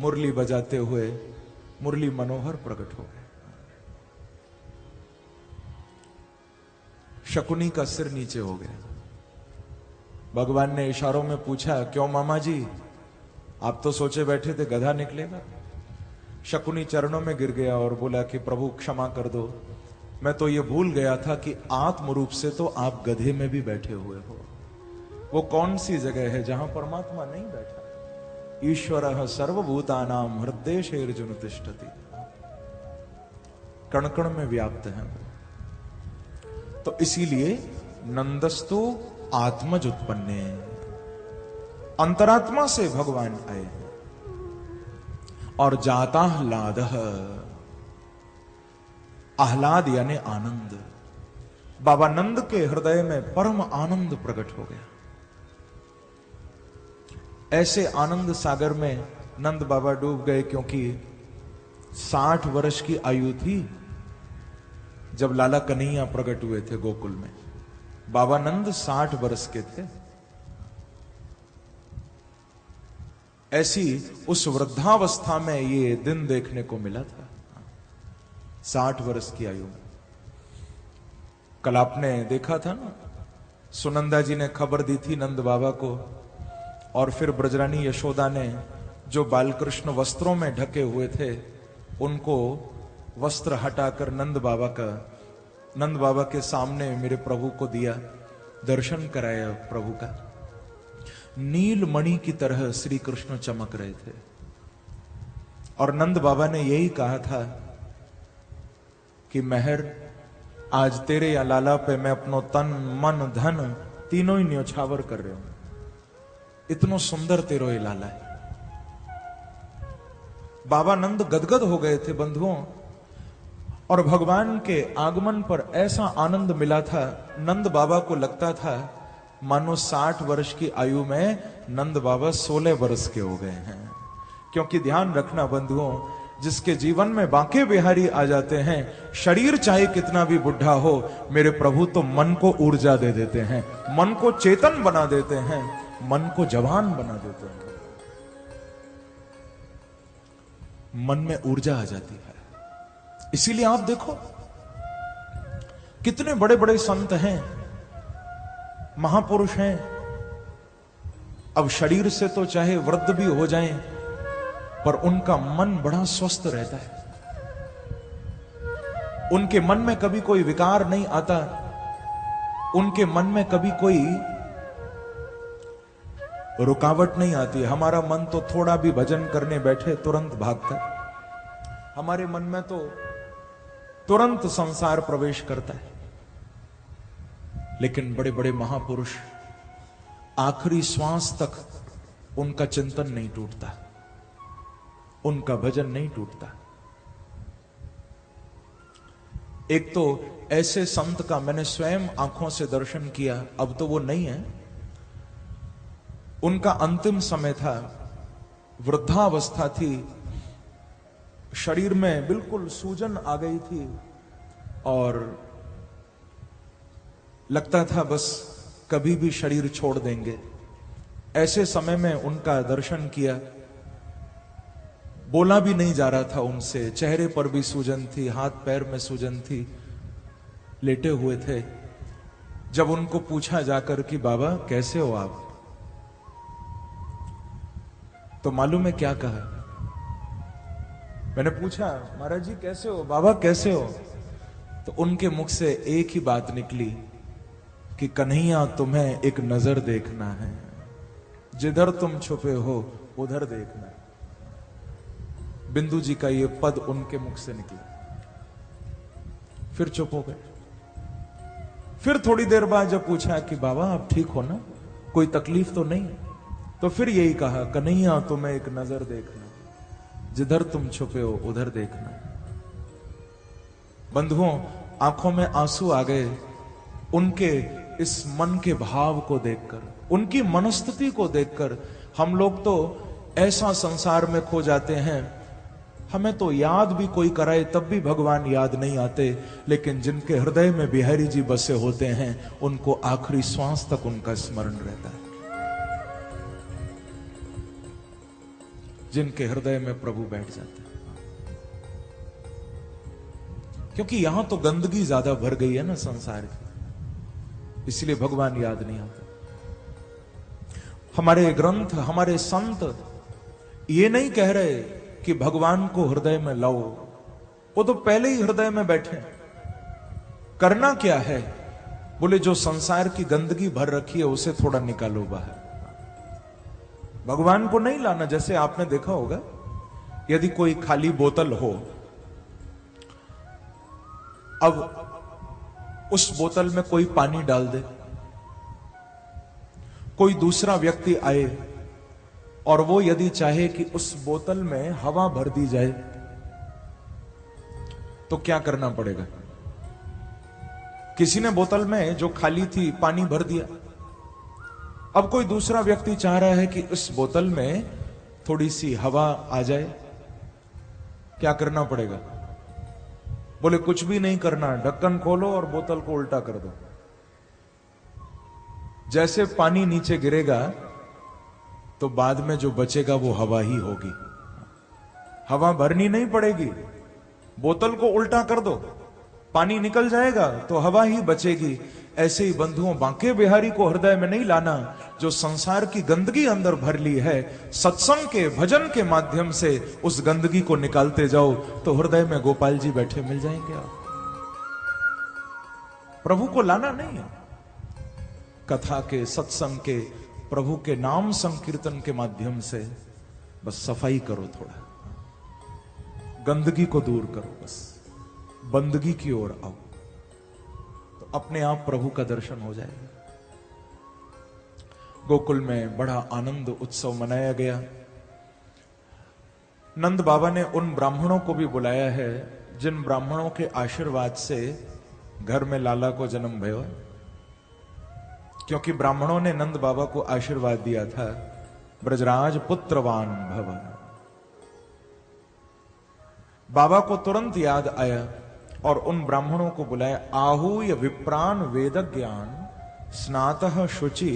मुरली बजाते हुए मुरली मनोहर प्रकट हो गए। शकुनी का सिर नीचे हो गया। भगवान ने इशारों में पूछा, क्यों मामा जी, आप तो सोचे बैठे थे गधा निकलेगा। शकुनी चरणों में गिर गया और बोला कि प्रभु क्षमा कर दो, मैं तो ये भूल गया था कि आत्म रूप से तो आप गधे में भी बैठे हुए हो। वो कौन सी जगह है जहां परमात्मा नहीं बैठा। ईश्वरः सर्वभूतानां हृदयेषु तिष्ठति, कण कण में व्याप्त है। तो इसीलिए नंदस्तु आत्मज उत्पन्ने, अंतरात्मा से भगवान आए हैं। और जाताह्लाद, आह्लाद यानी आनंद। बाबा नंद के हृदय में परम आनंद प्रकट हो गया। ऐसे आनंद सागर में नंद बाबा डूब गए, क्योंकि 60 वर्ष की आयु थी जब लाला कन्हैया प्रकट हुए थे गोकुल में। बाबा नंद 60 वर्ष के थे। ऐसी उस वृद्धावस्था में ये दिन देखने को मिला था, 60 वर्ष की आयु में। कल आपने देखा था ना, सुनंदा जी ने खबर दी थी नंद बाबा को, और फिर ब्रजरानी यशोदा ने जो बालकृष्ण वस्त्रों में ढके हुए थे उनको वस्त्र हटाकर नंद बाबा के सामने मेरे प्रभु को दिया, दर्शन कराया प्रभु का। नील मणि की तरह श्री कृष्ण चमक रहे थे। और नंद बाबा ने यही कहा था कि मेहर, आज तेरे या लाला पे मैं अपनो तन मन धन तीनों ही न्योछावर कर रहे हूं। इतनो सुंदर तेरो ये लाला है। बाबा नंद गदगद हो गए थे बंधुओं, और भगवान के आगमन पर ऐसा आनंद मिला था। नंद बाबा को लगता था मानो 60 वर्ष की आयु में नंद बाबा 16 वर्ष के हो गए हैं। क्योंकि ध्यान रखना बंधुओं, जिसके जीवन में बांके बिहारी आ जाते हैं, शरीर चाहे कितना भी बुढ़ा हो, मेरे प्रभु तो मन को ऊर्जा दे देते हैं, मन को चेतन बना देते हैं, मन को जवान बना देते हैं। मन में ऊर्जा आ जाती है। इसीलिए आप देखो कितने बड़े बड़े संत हैं, महापुरुष हैं, अब शरीर से तो चाहे वृद्ध भी हो जाएं, पर उनका मन बड़ा स्वस्थ रहता है। उनके मन में कभी कोई विकार नहीं आता, उनके मन में कभी कोई रुकावट नहीं आती। हमारा मन तो थोड़ा भी भजन करने बैठे तुरंत भागता है, हमारे मन में तो तुरंत संसार प्रवेश करता है। लेकिन बड़े बड़े महापुरुष आखिरी श्वास तक उनका चिंतन नहीं टूटता, उनका भजन नहीं टूटता। एक तो ऐसे संत का मैंने स्वयं आंखों से दर्शन किया, अब तो वो नहीं है, उनका अंतिम समय था, वृद्धावस्था थी, शरीर में बिल्कुल सूजन आ गई थी और लगता था बस कभी भी शरीर छोड़ देंगे। ऐसे समय में उनका दर्शन किया, बोला भी नहीं जा रहा था उनसे, चेहरे पर भी सूजन थी, हाथ पैर में सूजन थी, लेटे हुए थे। जब उनको पूछा जाकर कि बाबा कैसे हो आप, तो मालूम है क्या कहा? मैंने पूछा महाराज जी कैसे हो, बाबा कैसे हो, तो उनके मुख से एक ही बात निकली कि कन्हैया तुम्हें एक नजर देखना है, जिधर तुम छुपे हो उधर देखना है। बिंदु जी का ये पद उनके मुख से निकला, फिर चुप हो गए। फिर थोड़ी देर बाद जब पूछा कि बाबा आप ठीक हो ना, कोई तकलीफ तो नहीं, तो फिर यही कहा कन्हैया तुम्हें एक नजर देखना, जिधर तुम छुपे हो उधर देखना। बंधुओं, आंखों में आंसू आ गए उनके इस मन के भाव को देखकर, उनकी मनस्थिति को देखकर। हम लोग तो ऐसा संसार में खो जाते हैं, हमें तो याद भी कोई कराए तब भी भगवान याद नहीं आते, लेकिन जिनके हृदय में बिहारी जी बसे होते हैं उनको आखिरी श्वास तक उनका स्मरण रहता है। जिनके हृदय में प्रभु बैठ जाते हैं। क्योंकि यहां तो गंदगी ज्यादा भर गई है ना संसार की, इसलिए भगवान याद नहीं आते। हमारे ग्रंथ, हमारे संत ये नहीं कह रहे कि भगवान को हृदय में लाओ, वो तो पहले ही हृदय में बैठे। करना क्या है? बोले जो संसार की गंदगी भर रखी है उसे थोड़ा निकालो बाहर। भगवान को नहीं लाना। जैसे आपने देखा होगा, यदि कोई खाली बोतल हो, अब उस बोतल में कोई पानी डाल दे, कोई दूसरा व्यक्ति आए और वो यदि चाहे कि उस बोतल में हवा भर दी जाए, तो क्या करना पड़ेगा? किसी ने बोतल में जो खाली थी पानी भर दिया, अब कोई दूसरा व्यक्ति चाह रहा है कि इस बोतल में थोड़ी सी हवा आ जाए, क्या करना पड़ेगा? बोले कुछ भी नहीं करना, ढक्कन खोलो और बोतल को उल्टा कर दो। जैसे पानी नीचे गिरेगा तो बाद में जो बचेगा वो हवा ही होगी। हवा भरनी नहीं पड़ेगी, बोतल को उल्टा कर दो, पानी निकल जाएगा तो हवा ही बचेगी। ऐसे ही बंधुओं, बांके बिहारी को हृदय में नहीं लाना। जो संसार की गंदगी अंदर भर ली है, सत्संग के, भजन के माध्यम से उस गंदगी को निकालते जाओ तो हृदय में गोपाल जी बैठे मिल जाएंगे। आप प्रभु को लाना नहीं है, कथा के, सत्संग के, प्रभु के नाम संकीर्तन के माध्यम से बस सफाई करो, थोड़ा गंदगी को दूर करो, बस बंदगी की ओर आओ, तो अपने आप प्रभु का दर्शन हो जाएगा। गोकुल में बड़ा आनंद उत्सव मनाया गया। नंद बाबा ने उन ब्राह्मणों को भी बुलाया है जिन ब्राह्मणों के आशीर्वाद से घर में लाला को जन्म भयो, क्योंकि ब्राह्मणों ने नंद बाबा को आशीर्वाद दिया था, ब्रजराज पुत्रवान भव। बाबा को तुरंत याद आया और उन ब्राह्मणों को बुलाया। आहूय विप्रान वेद ज्ञान स्नातः शुचि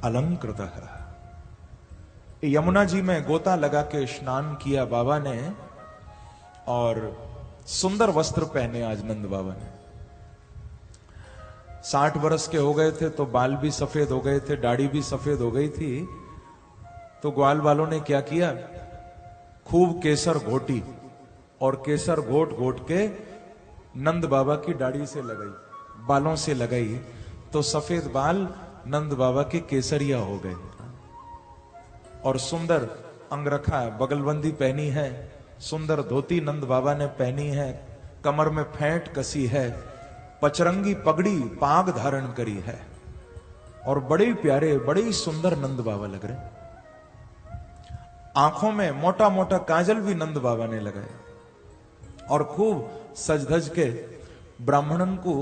अलंकृतः। यमुना जी में गोता लगा के स्नान किया बाबा ने और सुंदर वस्त्र पहने आज नंद बाबा ने। 60 वर्ष के हो गए थे तो बाल भी सफेद हो गए थे, दाढ़ी भी सफेद हो गई थी। तो ग्वाल वालों ने क्या किया, खूब केसर घोटी और केसर घोट घोट के नंद बाबा की दाढ़ी से लगाई, बालों से लगाई, तो सफेद बाल नंद बाबा के केसरिया हो गए। और सुंदर अंगरखा, बगलबंदी पहनी है, सुंदर धोती नंद बाबा ने पहनी है, कमर में फेंट कसी है, पचरंगी पगड़ी पाग धारण करी है और बड़े प्यारे, बड़े ही सुंदर नंद बाबा लग रहे। आंखों में मोटा मोटा काजल भी नंद बाबा ने लगाया और खूब सज धज के ब्राह्मणन को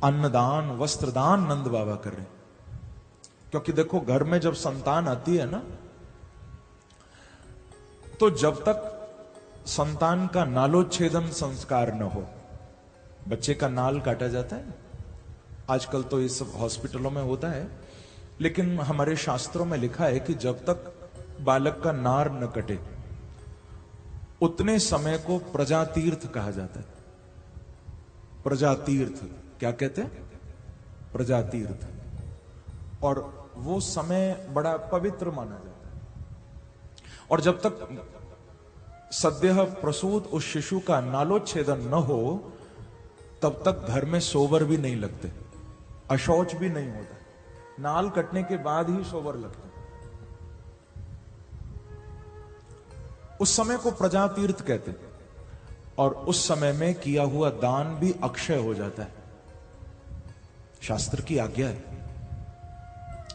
अन्नदान, वस्त्रदान नंद बाबा कर रहे। क्योंकि देखो, घर में जब संतान आती है ना, तो जब तक संतान का नालोच्छेदन संस्कार न हो, बच्चे का नाल काटा जाता है। आजकल तो ये सब हॉस्पिटलों में होता है, लेकिन हमारे शास्त्रों में लिखा है कि जब तक बालक का नार न कटे उतने समय को प्रजातीर्थ कहा जाता है। प्रजातीर्थ क्या कहते हैं? प्रजातीर्थ। और वो समय बड़ा पवित्र माना जाता है। और जब तक सद्यः प्रसूत उस शिशु का नालोच्छेदन न हो तब तक घर में सोवर भी नहीं लगते, अशौच भी नहीं होता। नाल कटने के बाद ही सोवर लगता। उस समय को प्रजातीर्थ कहते हैं। और उस समय में किया हुआ दान भी अक्षय हो जाता है। शास्त्र की आज्ञा है,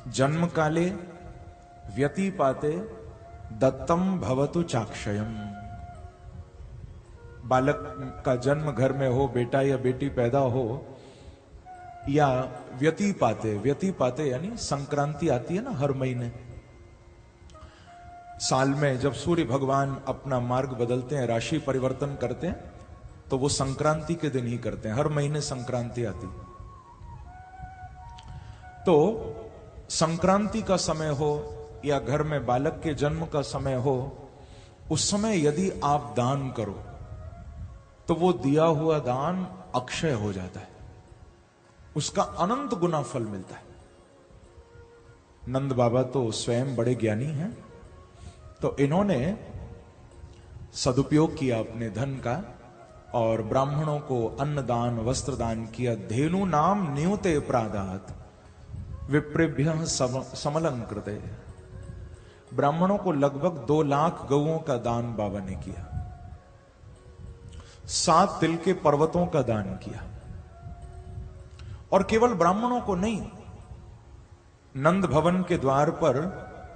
जन्म काले व्यतिपाते दत्तम भवतु चाक्षयम। बालक का जन्म घर में हो, बेटा या बेटी पैदा हो, या व्यतिपाते, व्यतिपाते यानी संक्रांति आती है ना हर महीने, साल में जब सूर्य भगवान अपना मार्ग बदलते हैं, राशि परिवर्तन करते हैं, तो वो संक्रांति के दिन ही करते हैं। हर महीने संक्रांति आती। तो संक्रांति का समय हो या घर में बालक के जन्म का समय हो, उस समय यदि आप दान करो तो वो दिया हुआ दान अक्षय हो जाता है, उसका अनंत गुना फल मिलता है। नंद बाबा तो स्वयं बड़े ज्ञानी हैं, तो इन्होंने सदुपयोग किया अपने धन का और ब्राह्मणों को अन्नदान वस्त्र दान किया। धेनु नाम न्यूते प्रादात विप्रेभ्य समलंकृते। ब्राह्मणों को लगभग 2 लाख गौओं का दान बाबा ने किया, 7 तिल के पर्वतों का दान किया। और केवल ब्राह्मणों को नहीं, नंद भवन के द्वार पर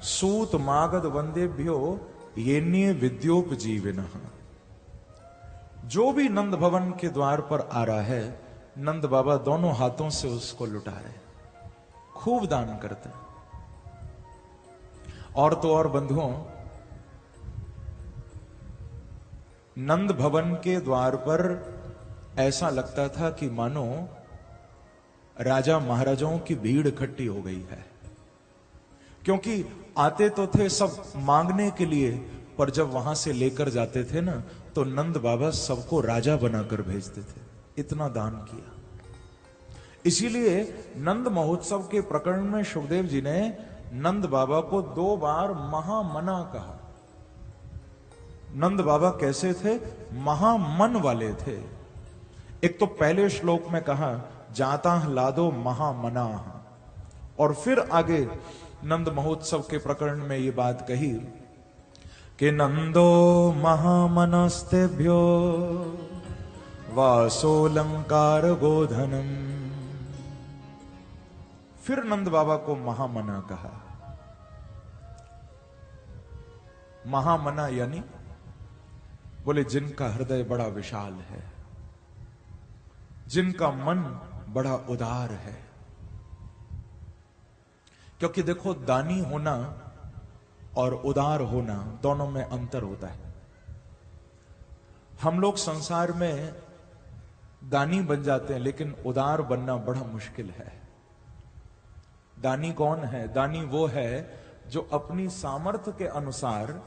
सूत मागध वंदेभ्यो येन्य विद्योपजीविनः, जो भी नंद भवन के द्वार पर आ रहा है, नंद बाबा दोनों हाथों से उसको लुटा रहे, खूब दान करते हैं। और तो और बंधुओं, नंद भवन के द्वार पर ऐसा लगता था कि मानो राजा महाराजाओं की भीड़ इकट्ठी हो गई है, क्योंकि आते तो थे सब मांगने के लिए, पर जब वहां से लेकर जाते थे ना, तो नंद बाबा सबको राजा बनाकर भेजते थे, इतना दान किया। इसीलिए नंद महोत्सव के प्रकरण में सुखदेव जी ने नंद बाबा को 2 बार महामना कहा। नंद बाबा कैसे थे? महामन वाले थे। एक तो पहले श्लोक में कहा जाता लादो महामना, और फिर आगे नंद महोत्सव के प्रकरण में ये बात कही कि नंदो महामनस्तेभ्यो वासोलंकार गोधनम। फिर नंद बाबा को महामना कहा। महामना यानी बोले जिनका हृदय बड़ा विशाल है, जिनका मन बड़ा उदार है। क्योंकि देखो, दानी होना और उदार होना दोनों में अंतर होता है। हम लोग संसार में दानी बन जाते हैं, लेकिन उदार बनना बड़ा मुश्किल है। दानी कौन है? दानी वो है जो अपनी सामर्थ्य के अनुसार,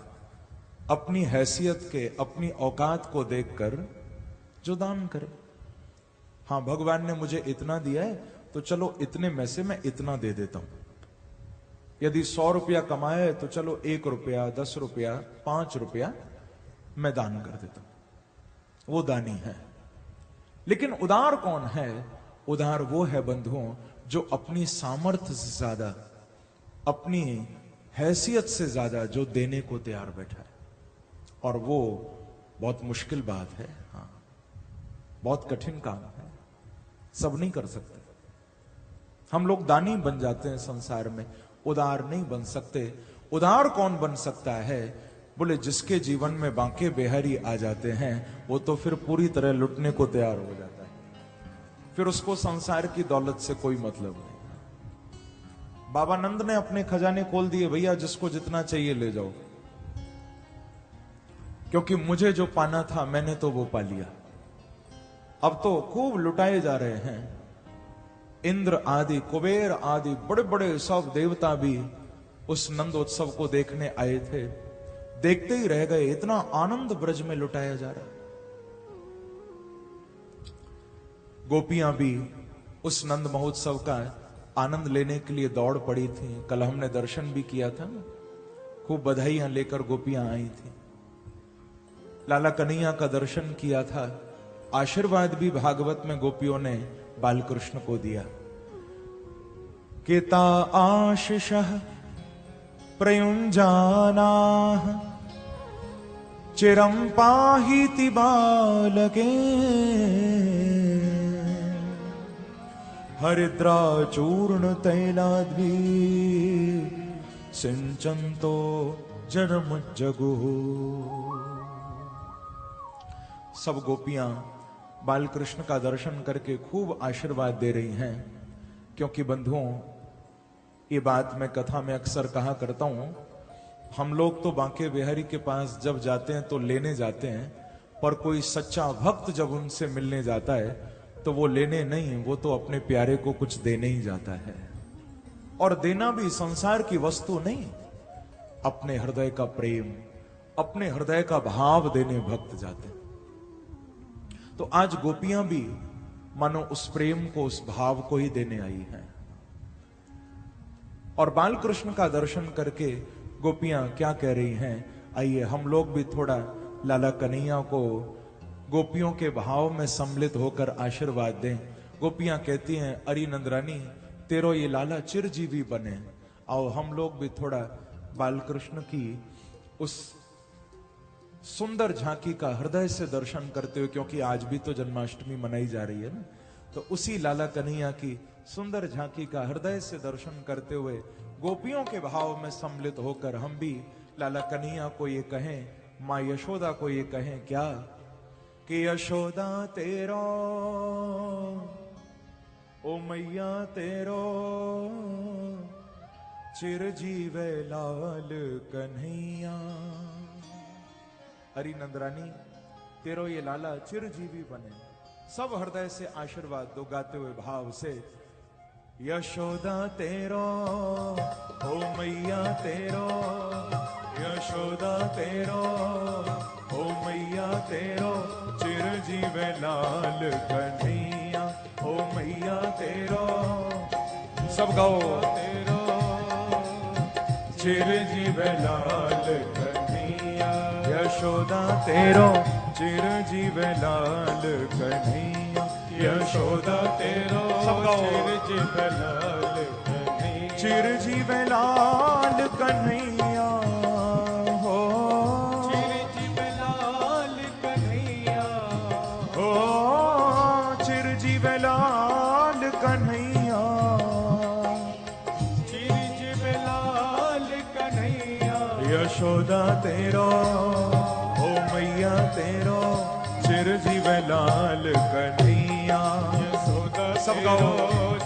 अपनी हैसियत के, अपनी औकात को देखकर जो दान करे। हां, भगवान ने मुझे इतना दिया है तो चलो इतने में से मैं इतना दे देता हूं। यदि 100 रुपया कमाए तो चलो 1 रुपया, 10 रुपया, 5 रुपया मैं दान कर देता हूं। वो दानी है। लेकिन उदार कौन है? उदार वो है बंधुओं जो अपनी सामर्थ्य से ज्यादा, अपनी हैसियत से ज्यादा जो देने को तैयार बैठा है। और वो बहुत मुश्किल बात है। हाँ, बहुत कठिन काम है, सब नहीं कर सकते। हम लोग दानी बन जाते हैं संसार में, उदार नहीं बन सकते। उदार कौन बन सकता है? बोले जिसके जीवन में बांके बिहारी आ जाते हैं, वो तो फिर पूरी तरह लुटने को तैयार हो जाता है। फिर उसको संसार की दौलत से कोई मतलब नहीं। बाबा नंद ने अपने खजाने खोल दिए, भैया जिसको जितना चाहिए ले जाओ, क्योंकि मुझे जो पाना था मैंने तो वो पा लिया। अब तो खूब लुटाए जा रहे हैं। इंद्र आदि, कुबेर आदि बड़े बड़े सब देवता भी उस नंदोत्सव को देखने आए थे, देखते ही रह गए। इतना आनंद ब्रज में लुटाया जा रहा है। गोपियां भी उस नंद महोत्सव का आनंद लेने के लिए दौड़ पड़ी थी। कल हमने दर्शन भी किया था, खूब बधाइयां लेकर गोपियां आई थी। लाला कन्हैया का दर्शन किया था। आशीर्वाद भी भागवत में गोपियों ने बालकृष्ण को दिया। केता आशीषः प्रयुञ्जानाः चिरं पाहीति बालके हरिद्राचूर्ण तैलाद्भि सिंचन्तो जनमज्जगुः। सब गोपियां बालकृष्ण का दर्शन करके खूब आशीर्वाद दे रही हैं। क्योंकि बंधुओं, ये बात मैं कथा में अक्सर कहा करता हूं, हम लोग तो बांके बिहारी के पास जब जाते हैं तो लेने जाते हैं, पर कोई सच्चा भक्त जब उनसे मिलने जाता है तो वो लेने नहीं, वो तो अपने प्यारे को कुछ देने ही जाता है। और देना भी संसार की वस्तु नहीं, अपने हृदय का प्रेम, अपने हृदय का भाव देने भक्त जाते हैं। तो आज गोपियां भी मानो उस प्रेम को, उस भाव को ही देने आई हैं। और बाल कृष्ण का दर्शन करके गोपियां क्या कह रही हैं, आइए हम लोग भी थोड़ा लाला कन्हैया को गोपियों के भाव में सम्मिलित होकर आशीर्वाद दें। गोपियां कहती हैं, अरी नंदरानी तेरो ये लाला चिरजीवी बने, आओ हम लोग भी थोड़ा बाल कृष्ण की उस सुंदर झांकी का हृदय से दर्शन करते हुए, क्योंकि आज भी तो जन्माष्टमी मनाई जा रही है ना, तो उसी लाला कन्हैया की सुंदर झांकी का हृदय से दर्शन करते हुए गोपियों के भाव में सम्मिलित होकर हम भी लाला कन्हैया को ये कहें, मां यशोदा को ये कहें क्या कि यशोदा तेरो ओ मैया तेरो चिरजीवे लाल कन्हैया। हरि नंदरानी तेरो ये लाला चिरजीवी बने। सब हृदय से आशीर्वाद दो गाते हुए भाव से, यशोदा तेरो ओ मैया तेरो, यशोदा तेरो ओ मैया तेरो चिरजीवे लाल कन्हैया, ओ मैया तेरो। सब गाओ, तेरो चिरजीवे लाल कन्हैया, यशोदा तेरो चिरजीवे लाल कन्हैया, यशोदा तेरो चिरजीवे लाल कन्हैया, चिरजीवे लाल कन्हैया हो, चिरजीवे लाल कन्हैया हो, चिरजीवे लाल कन्हैया, चिरजीवे लाल कन्हैया, यशोदा तेरो ओ मैया तेरो चिरजीवे लाल कन्हैया, यशोदा सब गाओ,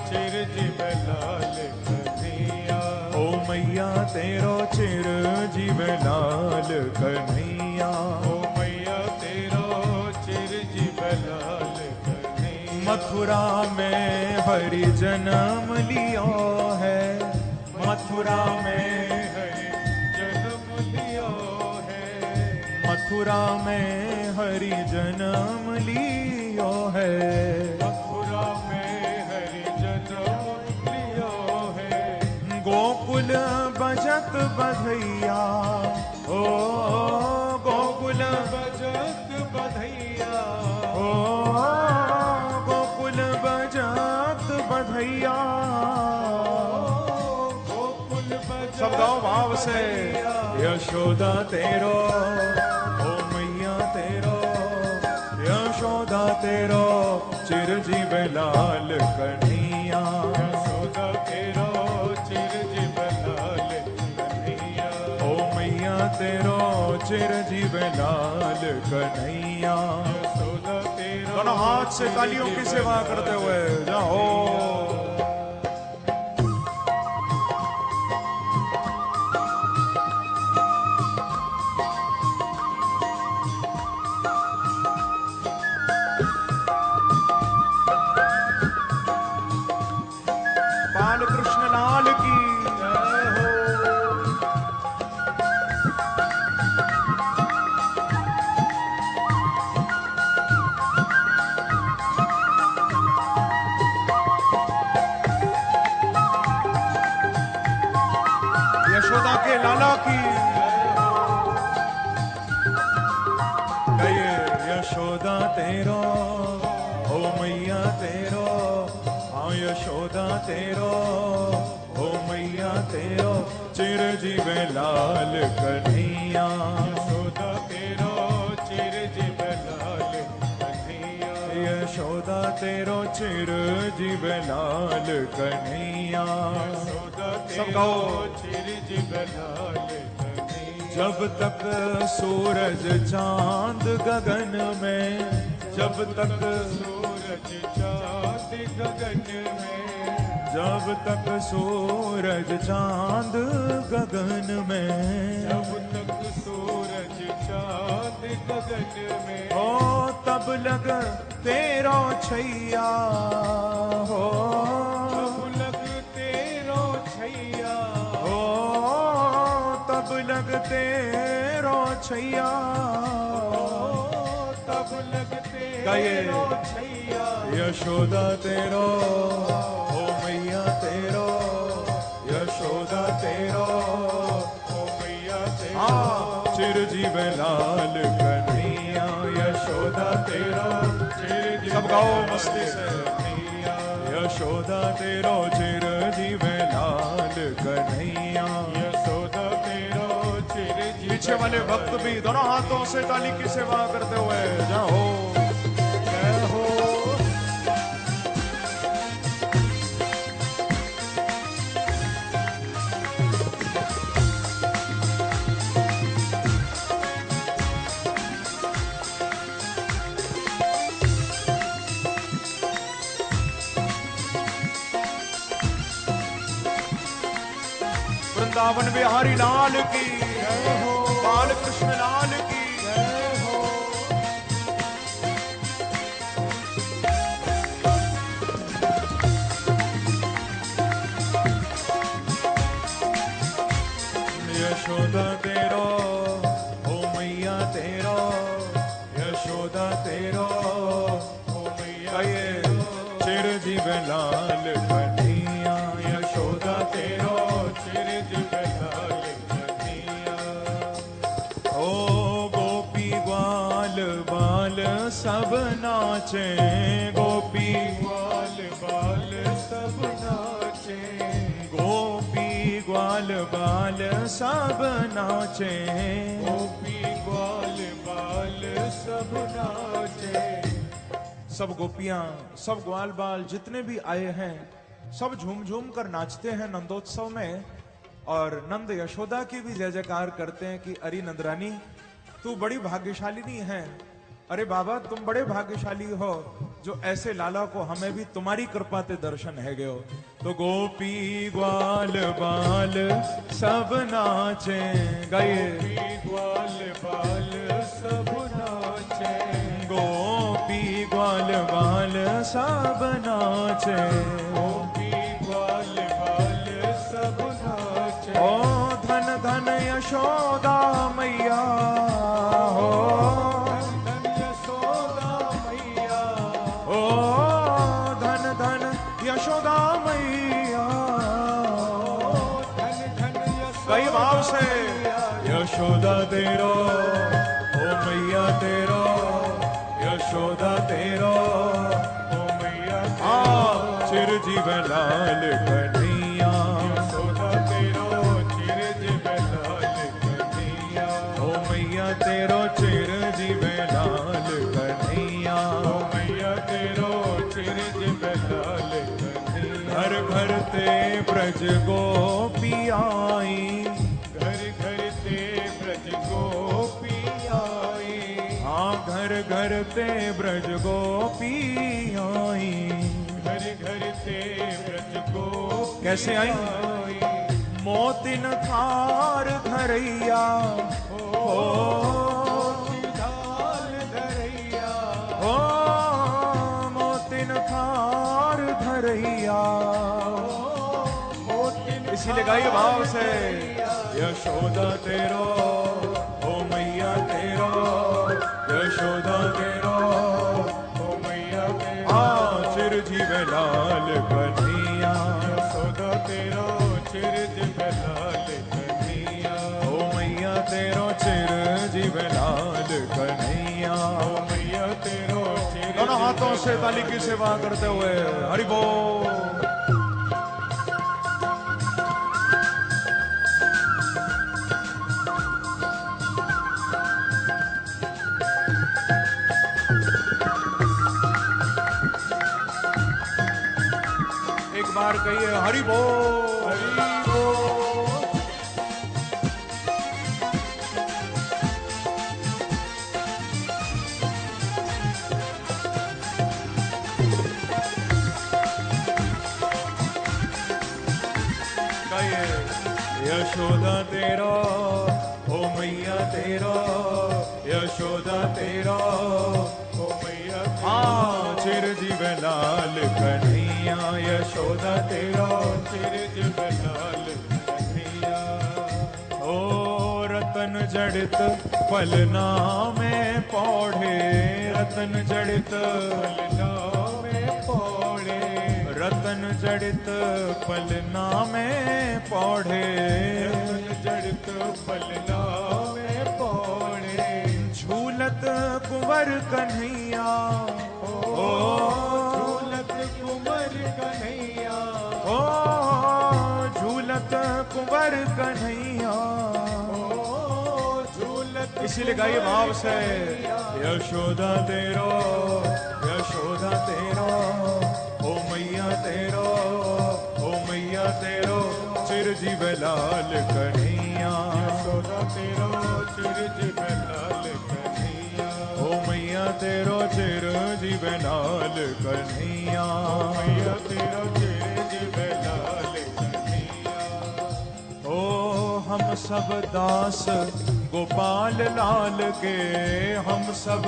चिरजीवे लाल कन्हैया, ओ मैया तेरो चिरजीवे लाल कन्हैया, ओ मैया तेरो चिरजीवे लाल कन्हैया। मथुरा में हरि जन्म लियो है, मथुरा में हरि जन्म लियो है, मथुरा में हरि जन्म लियो है, मथुरा में हरि जन्म लियो है, गोकुल बजत बधैया ओ, गोकुल बजत बधैया ओ, गोकुल बजत बधैया, गोकुल बजत। सब गाओ भाव से, यशोदा तेरो ओ मैया तेरो, यशोदा तेरो चिरजीवे लाल कन्हैया, यशोदा तेरो चिरजीवे लाल कन्हैया, ओ मैया तेरो चिरजीवे लाल कन्हैया, यशोदा तेरो। दोनों हाथ से तालियों की सेवा करते हुए जाओ। कृष्ण लाल की जय हो। यशोदा के लाला की जय हो। गए यशोदा तेरो ओ मैया तेरो, हाँ यशोदा तेरो ओ मैया तेरो चिरजीवे लाल कन्हैया, यशोदा तेरो चिरजीवे लाल कन्हैया, यशोदा तेरो चिरजीवे लाल कन्हैया, यशोदा तेरो चिरजीवे लाल कन्हैया। जब तक सूरज चांद गगन में, जब तक सूरज चांद गगन में, जब तक सूरज चांद गगन में, जब तक सूरज चांद गगन में, हो तब लग तेरो छैया हो, तब लग तेरो छैया हो, तब लग तेरो छैया, तब लगते गाइए छैया। यशोदा तेरो ओ मैया तेरो, यशोदा तेरो ओ मैया तेरो, चिरजीव लाल कन्हैया, यशोदा तेरो चिरजीव सब गाओ मस्ती से, कन्हैया, यशोदा तेरो चिरजीव लाल कन्हैया। यशोदा तेरो चिरजीव। पीछे वाले भक्त भी दोनों हाथों से ताली की सेवा करते हुए जाओ जय हो। वृंदावन बिहारी लाल की जय हो, बाल कृष्ण लाल की जय हो। यशोदा तेरो ओ मैया तेरो, यशोदा तेरो ओ मैया चिरजीव लाल कन्हैया, यशोदा तेरो चिरजीव लाल कन्हैया। ओ गोपी ग्वाल बाल सब नाचे, गोपी ग्वाल बाल सब नाचे, गोपी ग्वाल बाल सब नाचे, गोपी ग्वाल बाल सब नाचे। सब गोपियां सब ग्वाल बाल जितने भी आए हैं सब झूम झूम कर नाचते हैं नंदोत्सव में, और नंद यशोदा की भी जय जयकार करते हैं कि अरे नंदरानी तू बड़ी भाग्यशालिनी है, अरे बाबा तुम बड़े भाग्यशाली हो जो ऐसे लाला को हमें भी तुम्हारी कृपा ते दर्शन है गयो। तो गोपी ग्वाल बाल सब नाचे, गाइए ग्वाल बाल सब नाचे, गोपी ग्वाल बाल सब नाचे, गोपी ग्वाल बाल सब नाचे। ओ धन धन यशोदा मैया हो, धन यशोदा मैया, ओ धन धन यशोदा मैया। धन धन यशोदा कई भाव से यशोदा तेरो ओ मैया तेरो, यशोदा तेरो ओ मैया चिरजीव लाल कन्हैया, यशोदा तेरो चिरजीव लाल कन्हैया, ओ मैया तेरो चिरजीव लाल कन्हैया। ओ मैया तेरो चिरजीव लाल कन्हैया। घर घर ते ब्रज गोपी आई, घर घर ते ब्रज गोपी आई, हाँ घर घर ते ब्रज गोपी आई। घर घर ते ब्रज गोपी कैसे आई? मोतिन थार धरैया हो, धार धरैया, ओ मोतिन थार धरैया। इसीलिए गाइए भाव से यशोदा तेरो ओ मैया तेरो, यशोदा तेरो ओ मैया तेरो चिरजीव लाल कन्हैया, यशोदा तेरो चिरजीव लाल कन्हैया, ओ मैया तेरो चिरजीव लाल कन्हैया। ओ मैया तेरो दोनों हाथों से ताली की सेवा करते हुए हरि बोल। एक बार कहिए हरि बोल, हरि बोल। यशोदा तेरो ओ मैया तेरो, यशोदा तेरो ओ मैया चिरजीव लाल कन्हैया, यशोदा तेरो चिरजीव लाल कन्हैया। ओ रतन जड़ित फलना में पौड़े, रतन जड़ित फलना में पौड़े, रतन जड़ित फलना में पौड़े, रतन जड़ित फलना में पौड़े, झूलत कुंवर कन्हैया, ओ झूलत कुंवर कन्हैया, ओ झूलत कुंवर कन्हैया। ओ झूलत इसीलिए गाइए भाव से, यशोदा तेरो, यशोदा तेरो, ओ मैया तेरो, ओ मैया तेरो, चिरजीव लाल कन्हैया। यशोदा तेरो चिरजीव लाल कन्हैया, ओ मैया तेरो चिरजीव लाल कन्हैया। मैया तेरो चिरजीव लाल कन्हैया। ओ हम सब दास गोपाल लाल के, हम सब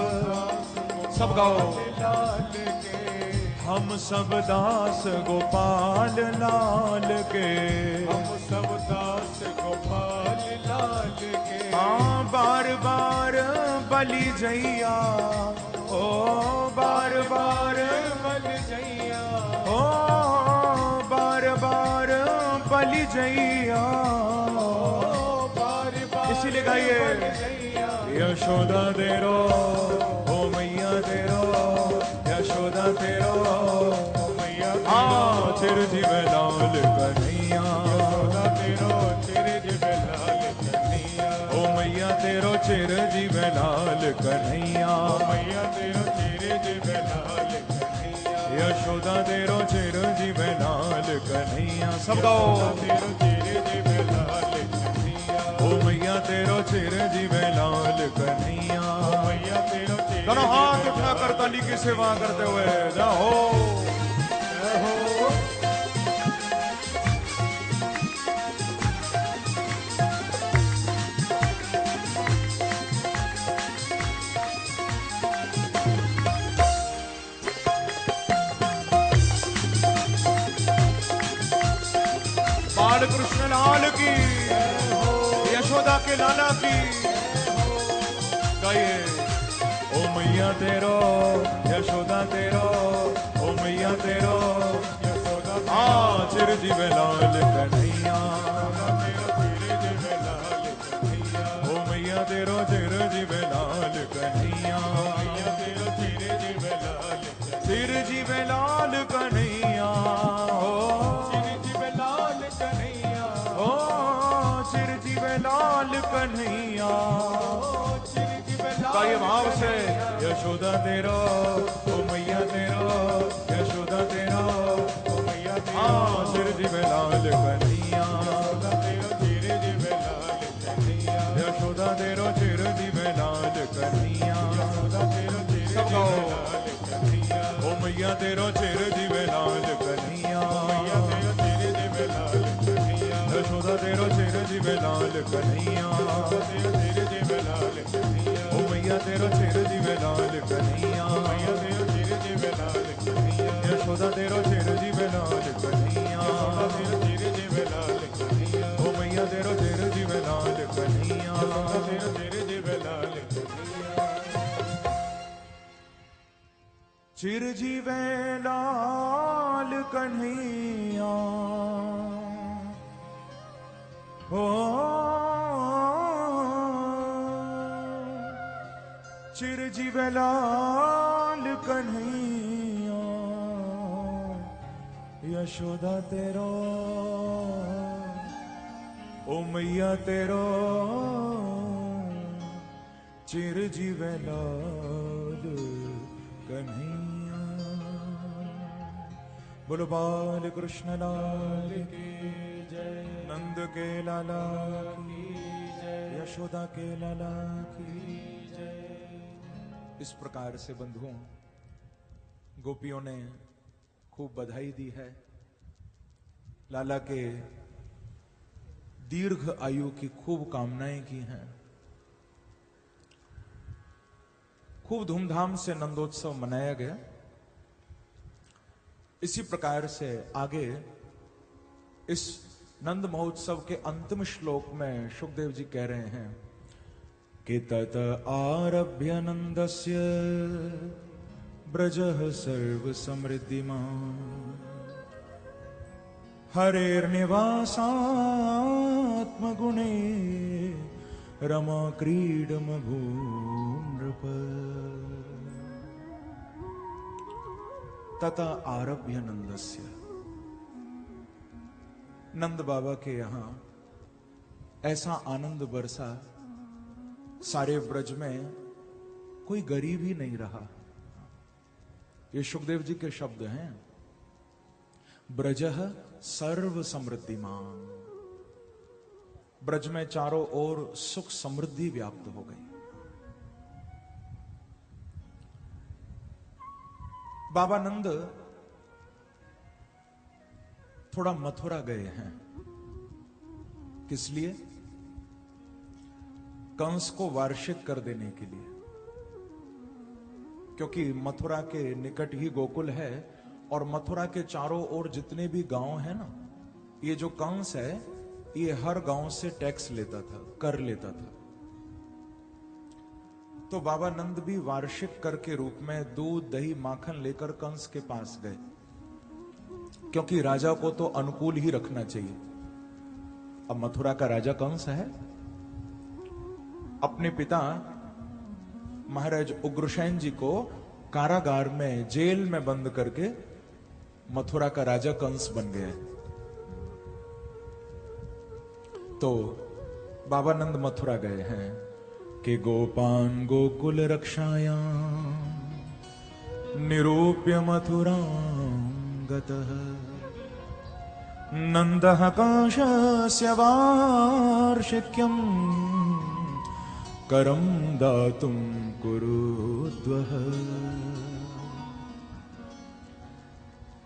गाओ, लाल के, हम सब दास गोपाल लाल के, हम सब दास गोपाल लाल के, हाँ बार बार बलि जैया, ओ बार बार बल जैया, ओ बार बार बलि जैया। बार बार इसीलिए गाइए, बल जैया, यशोदा तेरो, ओ मैया तेरो, यशोदा तेरो, ओ मैया हाँ चिरजीव लाल कन्हैया। यशोदा तेरो चिरजीव लाल कन्हैया, ओ मैया तेरो चिरजीव लाल कन्हैया। मैया तेरो चिरजीव लाल कन्हैया, यशोदा तेरो चिरजीव लाल कन्हैया। सब गाओ, तेरो चिरजीव लाल कन्हैया, ओ मैया तेरो चिरजीव लाल कन्हैया। मैया तेरो दोनों हाथ उठा कर ताली की सेवा करते हुए जाओ। हो, बाल कृष्ण लाल की, यशोदा के लाला की। गाइए, ओ मैया तेरो, यशोदा तेरो, ओ मैया तेरो, यशोदा हाँ चिरजीव लाल कन्हैया। तेरो चिरजीव लाल कन्हैया, ओ मैया तेरो चिरजीव लाल कन्हैया। मैया तेरो चिरजीव लाल कन्हैया, चिरजीव लाल कन्हैया, ओ चिरजीव लाल कन्हैया, ओ चिरजीव लाल कन्हैया। चिरजीव लाल गाइए भाव से, यशोदा तेरो, ओ मैया तेरो, यशोदा तेरो, ओ मैया तेरो हाँ चिरजीव लाल कन्हैया। तेरो चिरजीव लाल कन्हैया, यशोदा तेरो चिरजीव लाल कन्हैया। तेरो सब गाओ, लाल कन्हैया, ओ मैया तेरो चिरजीव लाल कन्हैया। मैया तेरो चिरजीव लाल कन्हैया, यशोदा तेरो चिरजीव लाल कन्हैया। तेरो चिरजीव लाल कन्हैया, ओ मैया तेरो चिरजीव लाल कन्हैया। मैया तेरो चिरजीव लाल कन्हैया, यशोदा तेरो चिरजीव लाल कन्हैया। तेरो चिरजीव लाल कन्हैया, ओ मैया तेरो चिरजीव लाल कन्हैया। तेरो चिरजीव लाल कन्हैया, चिरजीव लाल कन्हैया। ओ चिरजीव लाल कन्हैया। यशोदा तेरो, ओ मैया तेरो, चिरजीव लाल कन्हैया। बोलो बाल कृष्ण लाल की जय, नंद के लाला की जय, यशोदा के लाला की जय। इस प्रकार से बंधुओं, गोपियों ने खूब बधाई दी है, लाला के दीर्घ आयु की खूब कामनाएं की हैं। खूब धूमधाम से नंदोत्सव मनाया गया। इसी प्रकार से आगे इस नंद महोत्सव के अंतिम श्लोक में सुखदेव जी कह रहे हैं, कि तत आरभ्य नंदस्य ब्रजः सर्व समृद्धिमान् हरेर्निवासात्मगुणे रमा क्रीडमभूनृप तथा आरभ्य नंदस्य। नंद बाबा के यहां ऐसा आनंद बरसा, सारे ब्रज में कोई गरीब ही नहीं रहा। ये सुखदेव जी के शब्द हैं। ब्रजः सर्व समृद्धिमान, ब्रज में चारों ओर सुख समृद्धि व्याप्त हो गई। बाबा नंद थोड़ा मथुरा गए हैं। किस लिए? कंस को वार्षिक कर देने के लिए, क्योंकि मथुरा के निकट ही गोकुल है और मथुरा के चारों ओर जितने भी गांव हैं ना, ये जो कंस है ये हर गांव से टैक्स लेता था, कर लेता था। तो बाबा नंद भी वार्षिक कर के रूप में दूध दही माखन लेकर कंस के पास गए, क्योंकि राजा को तो अनुकूल ही रखना चाहिए। अब मथुरा का राजा कंस है। अपने पिता महाराज उग्रसेन जी को कारागार में जेल में बंद करके मथुरा का राजा कंस बन गया। तो बाबा नंद मथुरा गए हैं कि गोपान गोकुल रक्षायां निरूप्य मथुरां गतः नंदः कांशस्य वार्षिक्यं करम दातुं कुरुद्वः।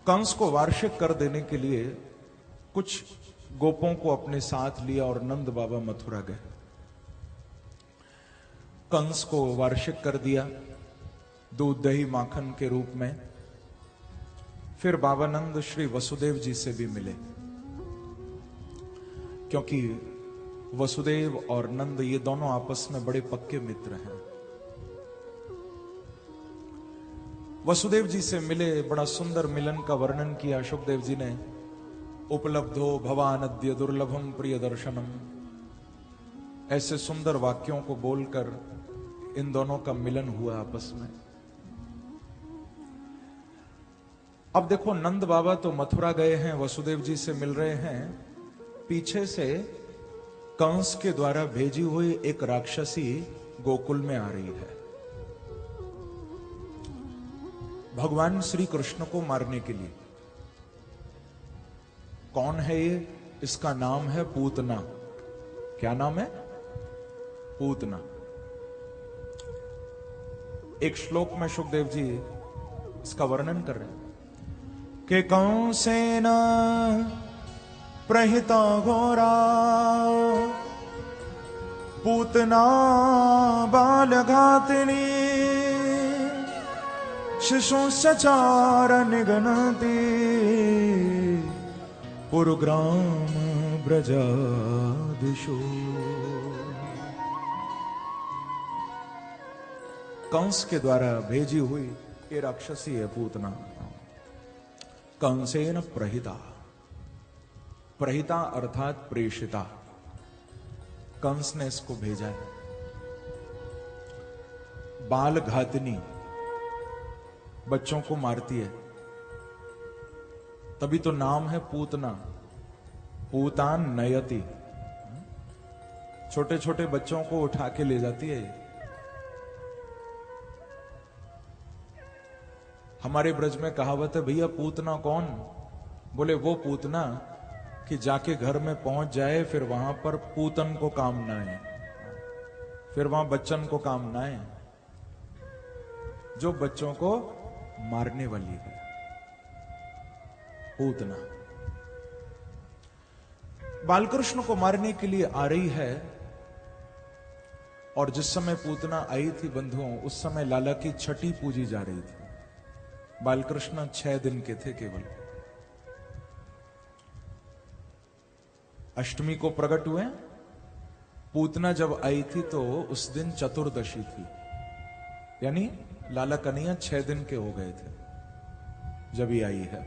कंस को वार्षिक कर देने के लिए कुछ गोपों को अपने साथ लिया और नंद बाबा मथुरा गए। कंस को वार्षिक कर दिया दूध दही माखन के रूप में। फिर बाबा नंद श्री वसुदेव जी से भी मिले, क्योंकि वसुदेव और नंद ये दोनों आपस में बड़े पक्के मित्र हैं। वसुदेव जी से मिले, बड़ा सुंदर मिलन का वर्णन किया सुखदेव जी ने। उपलब्धो भवानद्य दुर्लभम प्रिय दर्शनम, ऐसे सुंदर वाक्यों को बोलकर इन दोनों का मिलन हुआ आपस में। अब देखो, नंद बाबा तो मथुरा गए हैं, वसुदेव जी से मिल रहे हैं। पीछे से कंस के द्वारा भेजी हुई एक राक्षसी गोकुल में आ रही है भगवान श्री कृष्ण को मारने के लिए। कौन है ये? इसका नाम है पूतना। क्या नाम है? पूतना। एक श्लोक में सुखदेव जी इसका वर्णन कर रहे हैं कि कंसेन प्रहिता घोरा पूतना बालघातिनी शिशुश्चार निगनति पुरग्राम ब्रजादिशो। कंस के द्वारा भेजी हुई ये राक्षसी है पूतना। कंसेन प्रहिता, प्रहिता अर्थात प्रेषिता। कंस ने इसको भेजा है। बाल घातनी, बच्चों को मारती है, तभी तो नाम है पूतना। पूतान नयति, छोटे छोटे बच्चों को उठा के ले जाती है। हमारे ब्रज में कहावत है, भैया पूतना कौन? बोले वो पूतना कि जाके घर में पहुंच जाए, फिर वहां पर पूतन को काम ना आए, फिर वहां बच्चन को काम ना आए, जो बच्चों को मारने वाली है पूतना। बालकृष्ण को मारने के लिए आ रही है। और जिस समय पूतना आई थी बंधुओं, उस समय लाला की छठी पूजी जा रही थी। बालकृष्ण 6 दिन के थे केवल। अष्टमी को प्रकट हुए, पूतना जब आई थी तो उस दिन चतुर्दशी थी, यानी लाला कन्हैया 6 दिन के हो गए थे जब ये आई है।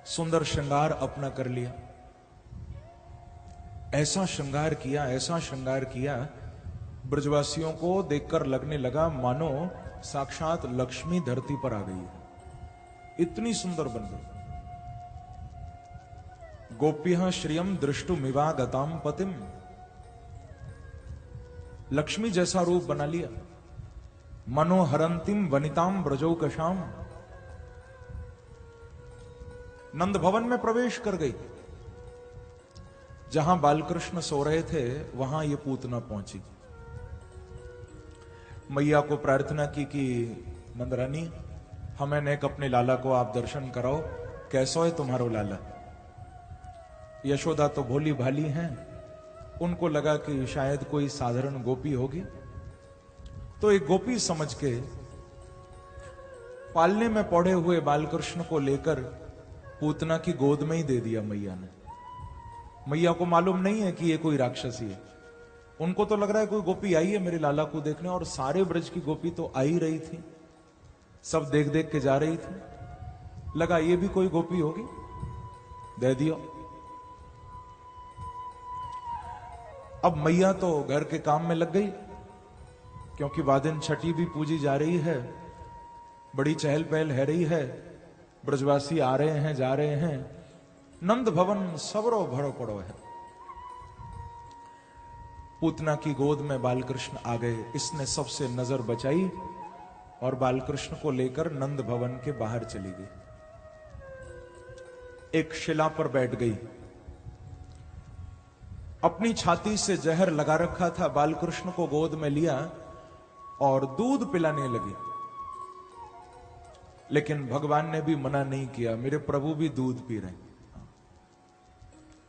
सुंदर श्रृंगार अपना कर लिया, ऐसा श्रृंगार किया, ऐसा श्रृंगार किया, ब्रजवासियों को देखकर लगने लगा मानो साक्षात लक्ष्मी धरती पर आ गई है, इतनी सुंदर बन गई। गोप्यः श्रियम दृष्टुमिवागताम पतिम, लक्ष्मी जैसा रूप बना लिया। मनोहरंतिम वनिताम ब्रजौकशाम, नंद भवन में प्रवेश कर गई। जहां बालकृष्ण सो रहे थे वहां ये पूतना पहुंची। मैया को प्रार्थना की कि नंदरानी, हमें नेक अपने लाला को आप दर्शन कराओ, कैसो है तुम्हारो लाला। यशोदा तो भोली भाली हैं, उनको लगा कि शायद कोई साधारण गोपी होगी, तो एक गोपी समझ के पालने में पड़े हुए बालकृष्ण को लेकर पूतना की गोद में ही दे दिया मैया ने। मैया को मालूम नहीं है कि ये कोई राक्षसी है, उनको तो लग रहा है कोई गोपी आई है मेरे लाला को देखने, और सारे ब्रज की गोपी तो आ ही रही थी, सब देख देख के जा रही थी। लगा ये भी कोई गोपी होगी, दे दिया। अब मैया तो घर के काम में लग गई, क्योंकि वादिन छठी भी पूजी जा रही है, बड़ी चहल पहल है रही है, ब्रजवासी आ रहे हैं जा रहे हैं, नंद भवन सबरो भरो पड़ो है। पूतना की गोद में बालकृष्ण आ गए, इसने सबसे नजर बचाई और बालकृष्ण को लेकर नंद भवन के बाहर चली गई। एक शिला पर बैठ गई, अपनी छाती से जहर लगा रखा था, बालकृष्ण को गोद में लिया और दूध पिलाने लगी। लेकिन भगवान ने भी मना नहीं किया, मेरे प्रभु भी दूध पी रहे हैं।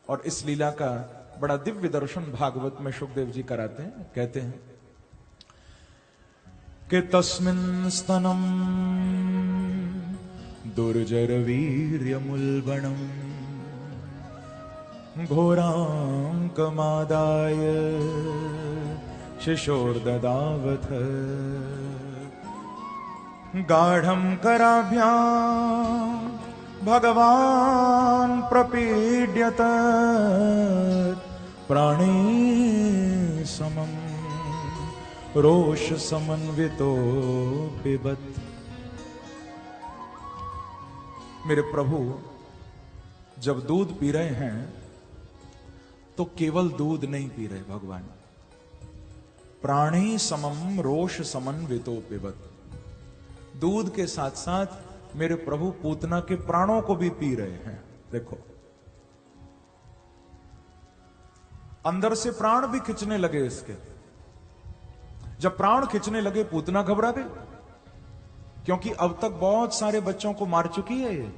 और इस लीला का बड़ा दिव्य दर्शन भागवत में सुखदेव जी कराते हैं, कहते हैं कि तस्मिन् स्तनम दुर्जर वीर्यमुल्बणम घोरांकमादाय शिशोर्ददावथ गाढ़ं कराभ्यां भगवान् प्रपीड्यत प्राणे समं रोष समन्वितो पिबत। मेरे प्रभु जब दूध पी रहे हैं तो केवल दूध नहीं पी रहे भगवान, प्राणे समम रोष समन्वितो पिबत। दूध के साथ साथ मेरे प्रभु पूतना के प्राणों को भी पी रहे हैं। देखो, अंदर से प्राण भी खिंचने लगे इसके। जब प्राण खिंचने लगे पूतना घबरा गई, क्योंकि अब तक बहुत सारे बच्चों को मार चुकी है ये।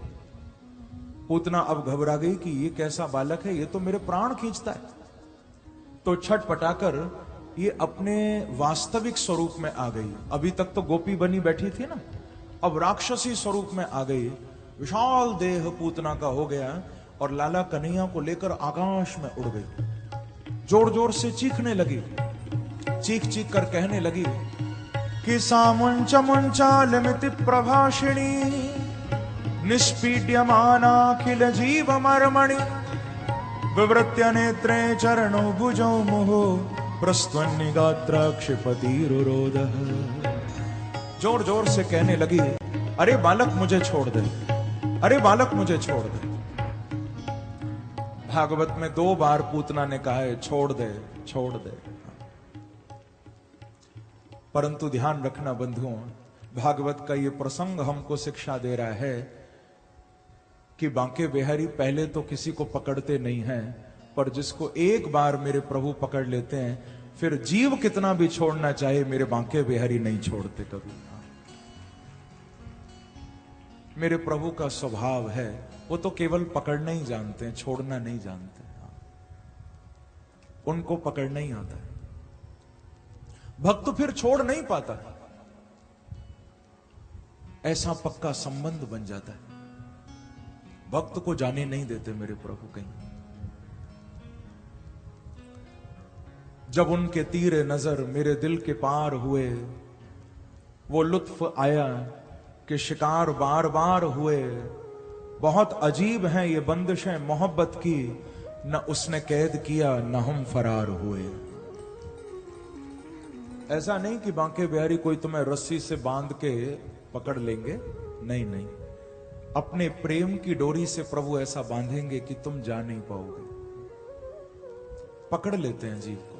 पूतना अब घबरा गई कि ये कैसा बालक है, ये तो मेरे प्राण खींचता है। तो छटपटाकर ये अपने वास्तविक स्वरूप में आ गई। अभी तक तो गोपी बनी बैठी थी ना, अब राक्षसी स्वरूप में आ गई। विशाल देह पूतना का हो गया और लाला कन्हैया को लेकर आकाश में उड़ गई। जोर जोर से चीखने लगी, चीख चीख कर कहने लगी कि सामुंच मुंचालमिति प्रभाषिणी निष्पीड्यमानाखिल जीव मर्मणि विवृत्य नेत्रे चरणो भुजो मुहो प्रस्त्वन्निगात्राक्षिपतिरुरोदः। जोर जोर से कहने लगी, अरे बालक मुझे छोड़ दे, अरे बालक मुझे छोड़ दे। भागवत में 2 बार पूतना ने कहा है छोड़ दे छोड़ दे। परंतु ध्यान रखना बंधुओं, भागवत का ये प्रसंग हमको शिक्षा दे रहा है कि बांके बिहारी पहले तो किसी को पकड़ते नहीं हैं, पर जिसको एक बार मेरे प्रभु पकड़ लेते हैं, फिर जीव कितना भी छोड़ना चाहे मेरे बांके बिहारी नहीं छोड़ते कभी। मेरे प्रभु का स्वभाव है, वो तो केवल पकड़ना ही जानते हैं, छोड़ना नहीं जानते। उनको पकड़ना ही आता है। भक्त फिर छोड़ नहीं पाता, ऐसा पक्का संबंध बन जाता है। भक्त को जाने नहीं देते मेरे प्रभु कहीं। जब उनके तीर नजर मेरे दिल के पार हुए, वो लुत्फ आया कि शिकार बार बार हुए। बहुत अजीब हैं ये बंदिशें मोहब्बत की, न उसने कैद किया न हम फरार हुए। ऐसा नहीं कि बांके बिहारी कोई तुम्हें रस्सी से बांध के पकड़ लेंगे, नहीं नहीं, अपने प्रेम की डोरी से प्रभु ऐसा बांधेंगे कि तुम जा नहीं पाओगे। पकड़ लेते हैं जीव को,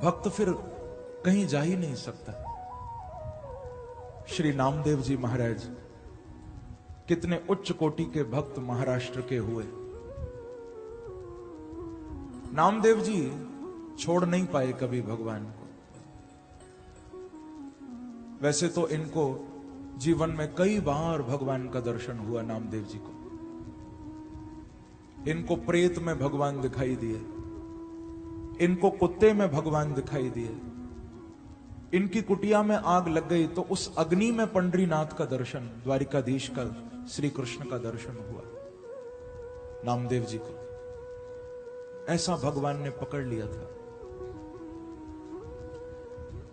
भक्त फिर कहीं जा ही नहीं सकता। श्री नामदेव जी महाराज कितने उच्च कोटि के भक्त महाराष्ट्र के हुए। नामदेव जी छोड़ नहीं पाए कभी भगवान को। वैसे तो इनको जीवन में कई बार भगवान का दर्शन हुआ। नामदेव जी को इनको प्रेत में भगवान दिखाई दिए, इनको कुत्ते में भगवान दिखाई दिए, इनकी कुटिया में आग लग गई तो उस अग्नि में पंडरीनाथ का दर्शन, द्वारिकाधीश का, श्री कृष्ण का दर्शन हुआ। नामदेव जी को ऐसा भगवान ने पकड़ लिया था।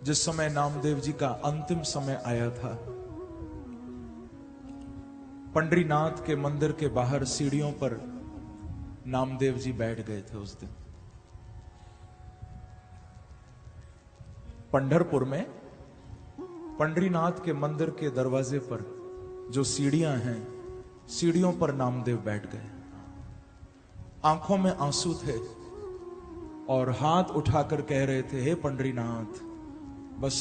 जिस समय नामदेव जी का अंतिम समय आया था, पंडरीनाथ के मंदिर के बाहर सीढ़ियों पर नामदेव जी बैठ गए थे उस दिन। पंढरपुर में पंडरीनाथ के मंदिर के दरवाजे पर जो सीढ़ियां हैं, सीढ़ियों पर नामदेव बैठ गए। आंखों में आंसू थे और हाथ उठाकर कह रहे थे, हे पंडरीनाथ, बस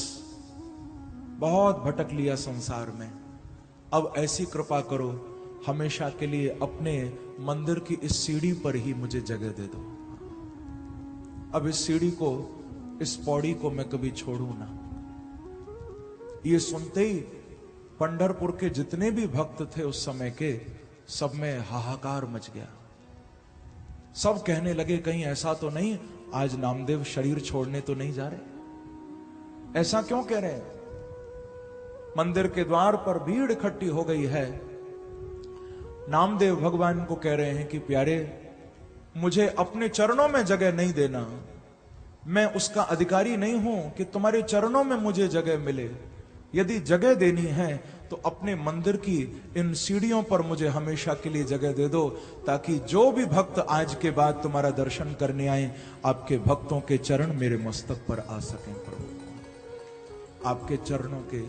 बहुत भटक लिया संसार में, अब ऐसी कृपा करो, हमेशा के लिए अपने मंदिर की इस सीढ़ी पर ही मुझे जगह दे दो। अब इस सीढ़ी को, इस पौड़ी को मैं कभी छोड़ू ना। ये सुनते ही पंढरपुर के जितने भी भक्त थे उस समय के, सब में हाहाकार मच गया। सब कहने लगे, कहीं ऐसा तो नहीं आज नामदेव शरीर छोड़ने तो नहीं जा रहे? ऐसा क्यों कह रहे हैं? मंदिर के द्वार पर भीड़ इकट्ठी हो गई है। नामदेव भगवान को कह रहे हैं कि प्यारे, मुझे अपने चरणों में जगह नहीं देना, मैं उसका अधिकारी नहीं हूं कि तुम्हारे चरणों में मुझे जगह मिले। यदि जगह देनी है तो अपने मंदिर की इन सीढ़ियों पर मुझे हमेशा के लिए जगह दे दो, ताकि जो भी भक्त आज के बाद तुम्हारा दर्शन करने आए, आपके भक्तों के चरण मेरे मस्तक पर आ सकें। प्रभु, आपके चरणों के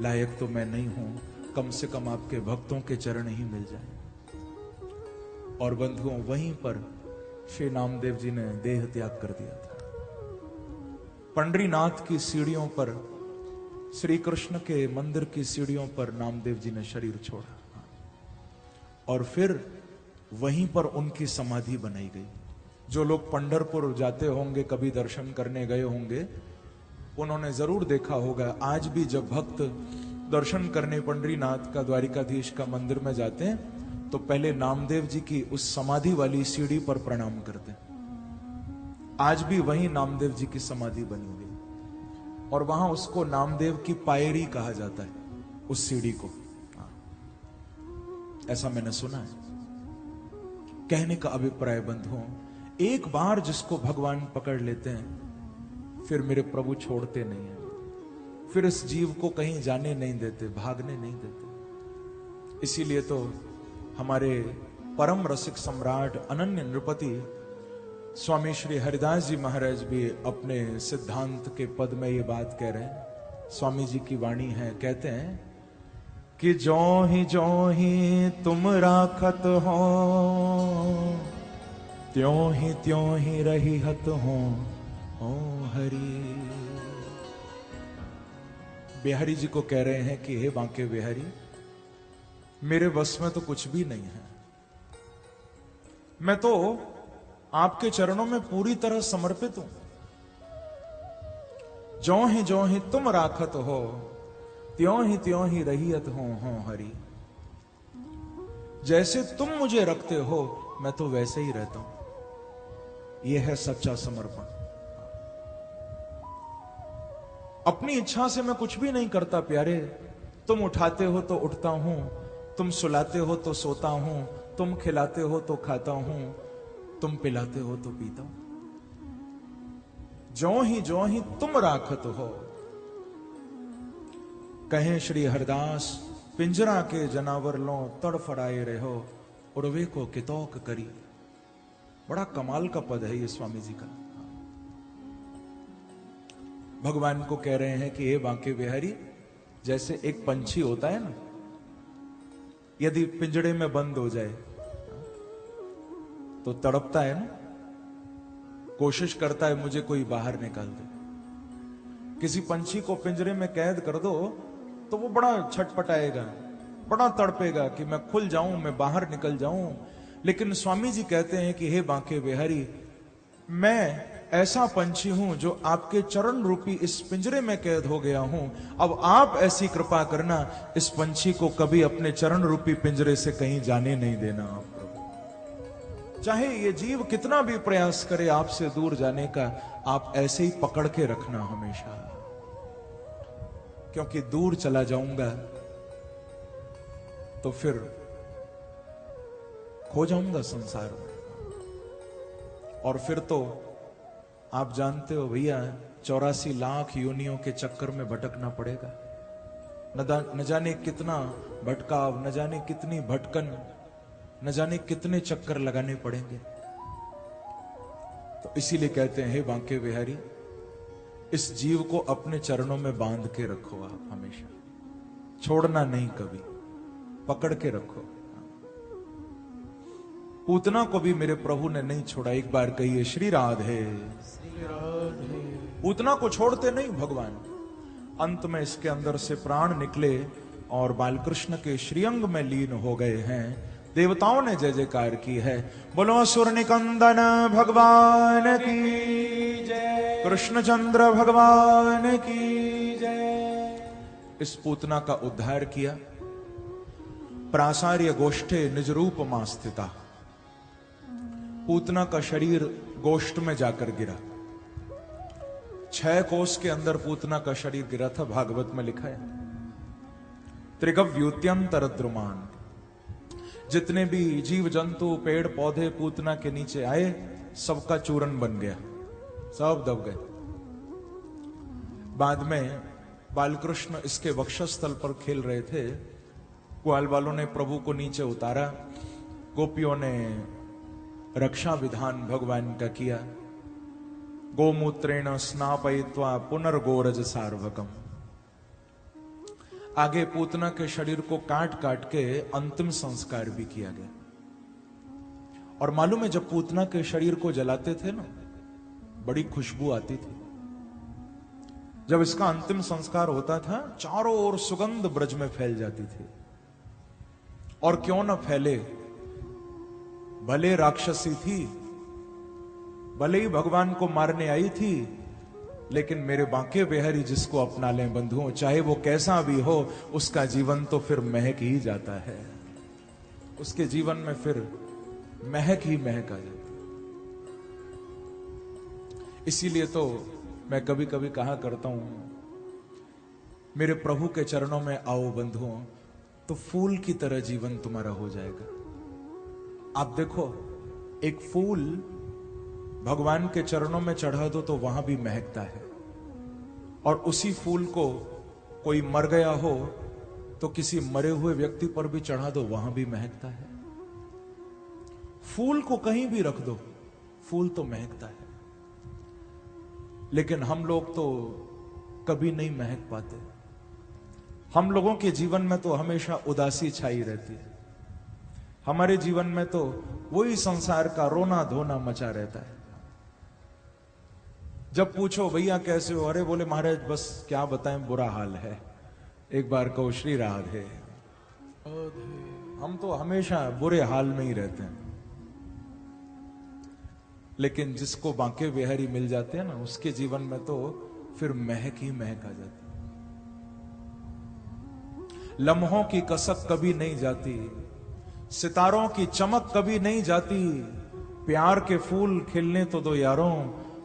लायक तो मैं नहीं हूं, कम से कम आपके भक्तों के चरण ही मिल जाए। और बंधुओं, वहीं पर श्री नामदेव जी ने देह त्याग कर दिया था। पंडरीनाथ की सीढ़ियों पर, श्री कृष्ण के मंदिर की सीढ़ियों पर नामदेव जी ने शरीर छोड़ा और फिर वहीं पर उनकी समाधि बनाई गई। जो लोग पंढरपुर जाते होंगे, कभी दर्शन करने गए होंगे, उन्होंने जरूर देखा होगा, आज भी जब भक्त दर्शन करने पंडरीनाथ का, द्वारिकाधीश का मंदिर में जाते हैं तो पहले नामदेव जी की उस समाधि वाली सीढ़ी पर प्रणाम करते हैं। आज भी वहीं नामदेव जी की समाधि बनी हुई और वहां उसको नामदेव की पायरी कहा जाता है, उस सीढ़ी को। ऐसा मैंने सुना है। कहने का अभिप्राय बंधुओं, एक बार जिसको भगवान पकड़ लेते हैं, फिर मेरे प्रभु छोड़ते नहीं है, फिर इस जीव को कहीं जाने नहीं देते, भागने नहीं देते। इसीलिए तो हमारे परम रसिक सम्राट अनन्य नृपति स्वामी श्री हरिदास जी महाराज भी अपने सिद्धांत के पद में ये बात कह रहे हैं। स्वामी जी की वाणी है, कहते हैं कि ज्यों ही तुम राखत हो, त्यों ही रही हत हो ओ हरि। बिहारी जी को कह रहे हैं कि हे बांके बिहारी, मेरे बस में तो कुछ भी नहीं है, मैं तो आपके चरणों में पूरी तरह समर्पित हूं। ज्यों ही तुम राखत हो, त्यों ही रहियत हो हरि। जैसे तुम मुझे रखते हो, मैं तो वैसे ही रहता हूं। यह है सच्चा समर्पण। अपनी इच्छा से मैं कुछ भी नहीं करता प्यारे। तुम उठाते हो तो उठता हूं, तुम सुलाते हो तो सोता हूं, तुम खिलाते हो तो खाता हूं, तुम पिलाते हो तो पीता हूं। जो ही तुम राखत हो। कहें श्री हरदास पिंजरा के जनावर लो तड़फड़ाए रहो उर्वे को कितौक करी। बड़ा कमाल का पद है ये स्वामी जी का। भगवान को कह रहे हैं कि हे बांके बिहारी, जैसे एक पंछी होता है ना, यदि पिंजड़े में बंद हो जाए तो तड़पता है ना, कोशिश करता है मुझे कोई बाहर निकाल दे। किसी पंछी को पिंजरे में कैद कर दो तो वो बड़ा छटपटाएगा, बड़ा तड़पेगा कि मैं खुल जाऊं, मैं बाहर निकल जाऊं। लेकिन स्वामी जी कहते हैं कि हे बांके बिहारी, मैं ऐसा पंछी हूं जो आपके चरण रूपी इस पिंजरे में कैद हो गया हूं। अब आप ऐसी कृपा करना, इस पंछी को कभी अपने चरण रूपी पिंजरे से कहीं जाने नहीं देना। आप प्रभु, चाहे ये जीव कितना भी प्रयास करे आपसे दूर जाने का, आप ऐसे ही पकड़ के रखना हमेशा, क्योंकि दूर चला जाऊंगा तो फिर खो जाऊंगा संसार में। और फिर तो आप जानते हो भैया, 84 लाख योनियों के चक्कर में भटकना पड़ेगा। न जाने कितना भटकाव, न जाने कितनी भटकन, न जाने कितने चक्कर लगाने पड़ेंगे। तो इसीलिए कहते हैं हे बांके बिहारी, इस जीव को अपने चरणों में बांध के रखो आप हमेशा, छोड़ना नहीं कभी, पकड़ के रखो। पूतना को भी मेरे प्रभु ने नहीं छोड़ा। एक बार कहिए श्री राधे। पूतना को छोड़ते नहीं भगवान। अंत में इसके अंदर से प्राण निकले और बालकृष्ण के श्रीअंग में लीन हो गए हैं। देवताओं ने जय जयकार की है। बोलो असुर निकंदन भगवान की जय, कृष्णचंद्र भगवान की जय। इस पूतना का उद्धार किया। प्रासार्य गोष्ठे निज रूप मां स्थिता। पूतना का शरीर गोष्ठ में जाकर गिरा। 6 कोस के अंदर पूतना का शरीर गिरा था। भागवत में लिखा है त्रिगव्युत्यंतर द्रुमान। जितने भी जीव जंतु पेड़ पौधे पूतना के नीचे आए, सबका चूरन बन गया, सब दब गए। बाद में बालकृष्ण इसके वक्षस्थल पर खेल रहे थे। ग्वाल वालों ने प्रभु को नीचे उतारा। गोपियों ने रक्षा विधान भगवान का किया। गोमूत्रेण स्नापयित्वा पुनर्गोरज सार्वकम। आगे पूतना के शरीर को काट काट के अंतिम संस्कार भी किया गया। और मालूम है, जब पूतना के शरीर को जलाते थे ना, बड़ी खुशबू आती थी। जब इसका अंतिम संस्कार होता था, चारों ओर सुगंध ब्रज में फैल जाती थी। और क्यों न फैले, भले राक्षसी थी, भले ही भगवान को मारने आई थी, लेकिन मेरे बांके बिहारी जिसको अपना लें बंधुओं, चाहे वो कैसा भी हो, उसका जीवन तो फिर महक ही जाता है। उसके जीवन में फिर महक ही महक आ जाती। इसीलिए तो मैं कभी कभी कहा करता हूं, मेरे प्रभु के चरणों में आओ बंधुओं, तो फूल की तरह जीवन तुम्हारा हो जाएगा। आप देखो, एक फूल भगवान के चरणों में चढ़ा दो तो वहां भी महकता है। और उसी फूल को कोई मर गया हो तो किसी मरे हुए व्यक्ति पर भी चढ़ा दो, वहां भी महकता है। फूल को कहीं भी रख दो, फूल तो महकता है। लेकिन हम लोग तो कभी नहीं महक पाते। हम लोगों के जीवन में तो हमेशा उदासी छाई रहती है। हमारे जीवन में तो वही संसार का रोना धोना मचा रहता है। जब पूछो भैया कैसे हो, अरे बोले महाराज बस क्या बताएं, बुरा हाल है। एक बार कहो श्री राधे। हम तो हमेशा बुरे हाल में ही रहते हैं। लेकिन जिसको बांके बिहारी मिल जाते हैं ना, उसके जीवन में तो फिर महक ही महक आ जाती। लम्हों की कसक कभी नहीं जाती, सितारों की चमक कभी नहीं जाती। प्यार के फूल खिलने तो दो यारों,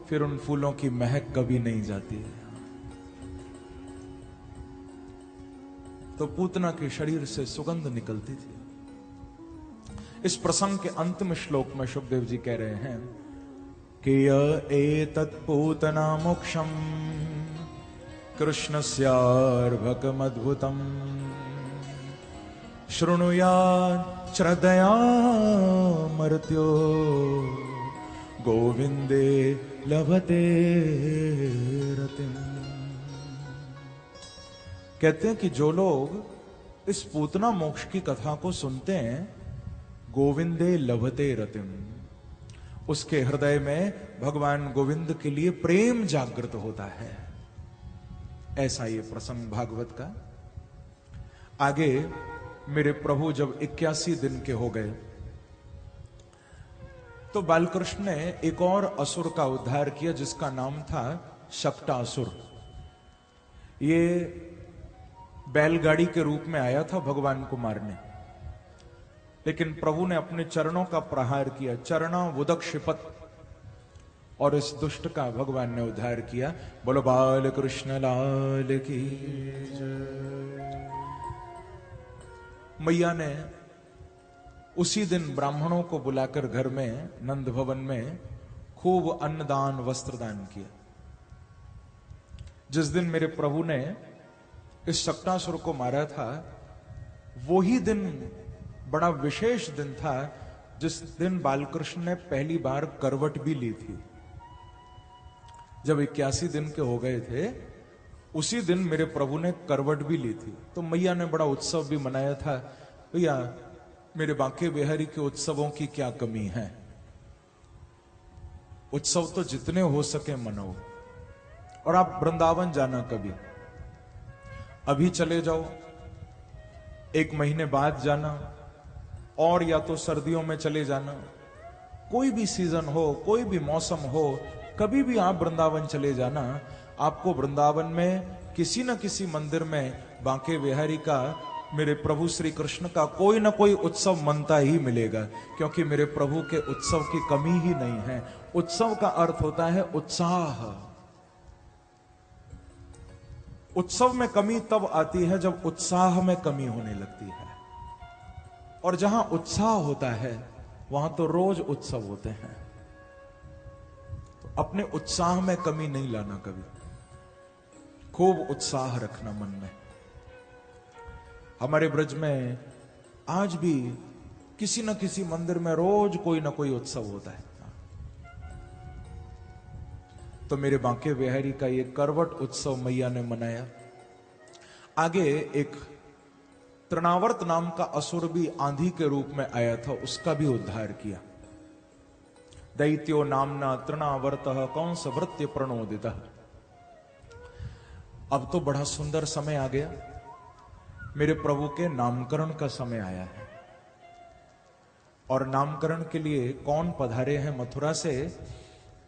फिर उन फूलों की महक कभी नहीं जाती। तो पूतना के शरीर से सुगंध निकलती थी। इस प्रसंग के अंतिम श्लोक में सुखदेव जी कह रहे हैं, कि य एतत्पूतना मोक्षम कृष्णस्यार्भकमद्भुतम् शृणुयात् श्रद्धया मर्त्यो गोविंदे लभते रतिम्। कहते हैं कि जो लोग इस पूतना मोक्ष की कथा को सुनते हैं, गोविंदे लभते रतिम्, उसके हृदय में भगवान गोविंद के लिए प्रेम जागृत होता है। ऐसा ये प्रसंग भागवत का। आगे मेरे प्रभु जब 81 दिन के हो गए तो बालकृष्ण ने एक और असुर का उद्धार किया जिसका नाम था शक्टासुर। ये बैलगाड़ी के रूप में आया था भगवान को मारने, लेकिन प्रभु ने अपने चरणों का प्रहार किया, चरणा वुदक शिपत, और इस दुष्ट का भगवान ने उद्धार किया। बोलो बाल कृष्ण लाल की जय। मैया ने उसी दिन ब्राह्मणों को बुलाकर घर में नंद भवन में खूब अन्नदान वस्त्रदान किया। जिस दिन मेरे प्रभु ने इस शक्टासुर को मारा था, वही दिन बड़ा विशेष दिन था जिस दिन बालकृष्ण ने पहली बार करवट भी ली थी। जब 81 दिन के हो गए थे, उसी दिन मेरे प्रभु ने करवट भी ली थी। तो मैया ने बड़ा उत्सव भी मनाया था। भैया मेरे बांके बिहारी के उत्सवों की क्या कमी है, उत्सव तो जितने हो सके मनाओ। और आप वृंदावन जाना कभी, अभी चले जाओ, 1 महीने बाद जाना, और या तो सर्दियों में चले जाना। कोई भी सीजन हो, कोई भी मौसम हो, कभी भी आप वृंदावन चले जाना, आपको वृंदावन में किसी न किसी मंदिर में बांके बिहारी का, मेरे प्रभु श्री कृष्ण का कोई ना कोई उत्सव मनता ही मिलेगा, क्योंकि मेरे प्रभु के उत्सव की कमी ही नहीं है। उत्सव का अर्थ होता है उत्साह। उत्सव में कमी तब आती है जब उत्साह में कमी होने लगती है, और जहां उत्साह होता है वहां तो रोज उत्सव होते हैं। तो अपने उत्साह में कमी नहीं लाना, कभी खूब उत्साह रखना मन में। हमारे ब्रज में आज भी किसी न किसी मंदिर में रोज कोई ना कोई उत्सव होता है। तो मेरे बांके बिहारी का ये करवट उत्सव मैया ने मनाया। आगे एक तृणावर्त नाम का असुर भी आंधी के रूप में आया था, उसका भी उद्धार किया। दैत्यो नामना तृणावर्तः कंस भृत्य प्रणोदितः। अब तो बड़ा सुंदर समय आ गया, मेरे प्रभु के नामकरण का समय आया है। और नामकरण के लिए कौन पधारे हैं मथुरा से?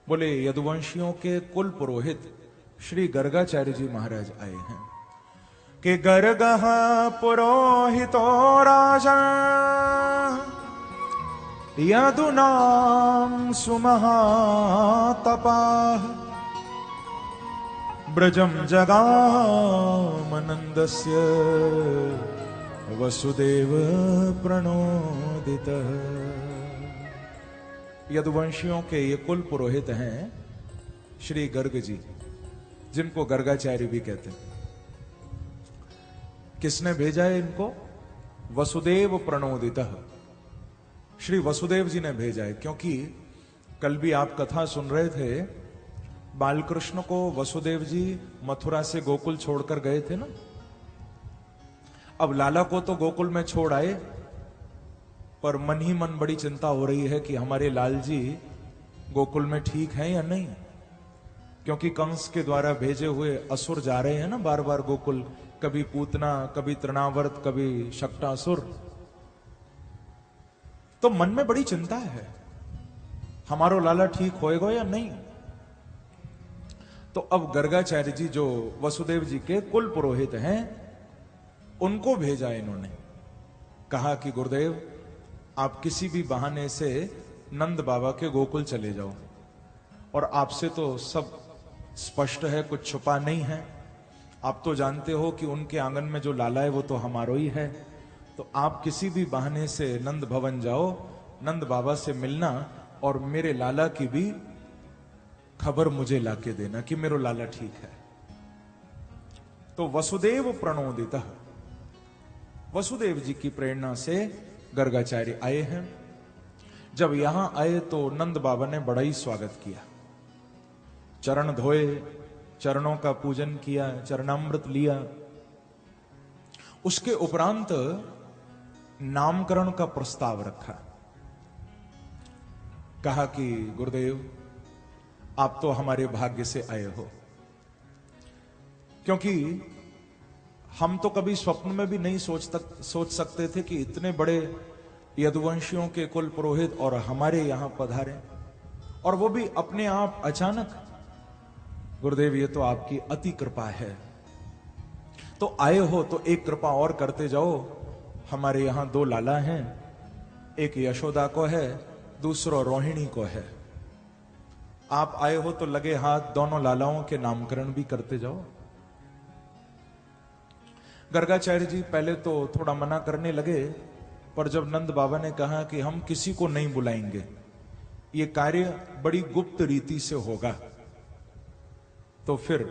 बोले यदुवंशियों के कुल पुरोहित श्री गर्गाचार्य जी महाराज आए हैं। कि गर्गः पुरोहितो राजा यदुनाम सुमहातपाः ब्रजम जगामनन्दस्य वसुदेव प्रणोदितः। यदुवंशियों के ये कुल पुरोहित हैं श्री गर्ग जी, जिनको गर्गाचार्य भी कहते हैं। किसने भेजा है इनको? वसुदेव प्रणोदितः, श्री वसुदेव जी ने भेजा है। क्योंकि कल भी आप कथा सुन रहे थे, बालकृष्ण को वसुदेव जी मथुरा से गोकुल छोड़कर गए थे ना। अब लाला को तो गोकुल में छोड़ आए, पर मन ही मन बड़ी चिंता हो रही है कि हमारे लाल जी गोकुल में ठीक हैं या नहीं, क्योंकि कंस के द्वारा भेजे हुए असुर जा रहे हैं ना बार बार गोकुल, कभी पूतना, कभी तृणावर्त, कभी शक्टासुर। तो मन में बड़ी चिंता है, हमारो लाला ठीक होएगा या नहीं। तो अब गर्गाचार्य जी जो वसुदेव जी के कुल पुरोहित हैं, उनको भेजा इन्होंने। कहा कि गुरुदेव आप किसी भी बहाने से नंद बाबा के गोकुल चले जाओ, और आपसे तो सब स्पष्ट है, कुछ छुपा नहीं है। आप तो जानते हो कि उनके आंगन में जो लाला है वो तो हमारो ही है। तो आप किसी भी बहाने से नंद भवन जाओ, नंद बाबा से मिलना, और मेरे लाला की भी खबर मुझे लाके देना कि मेरो लाला ठीक है। तो वसुदेव प्रणोदितः, वसुदेव जी की प्रेरणा से गर्गाचार्य आए हैं। जब यहां आए तो नंद बाबा ने बड़ा ही स्वागत किया, चरण धोए, चरणों का पूजन किया, चरणामृत लिया। उसके उपरांत नामकरण का प्रस्ताव रखा। कहा कि गुरुदेव आप तो हमारे भाग्य से आए हो, क्योंकि हम तो कभी स्वप्न में भी नहीं सोच सकते थे कि इतने बड़े यदुवंशियों के कुल पुरोहित और हमारे यहां पधारे, और वो भी अपने आप अचानक। गुरुदेव ये तो आपकी अति कृपा है, तो आए हो तो एक कृपा और करते जाओ। हमारे यहां 2 लाला हैं, एक यशोदा को है, दूसरा रोहिणी को है। आप आए हो तो लगे हाथ दोनों लालाओं के नामकरण भी करते जाओ। गर्गाचार्य जी पहले तो थोड़ा मना करने लगे, पर जब नंद बाबा ने कहा कि हम किसी को नहीं बुलाएंगे, ये कार्य बड़ी गुप्त रीति से होगा, तो फिर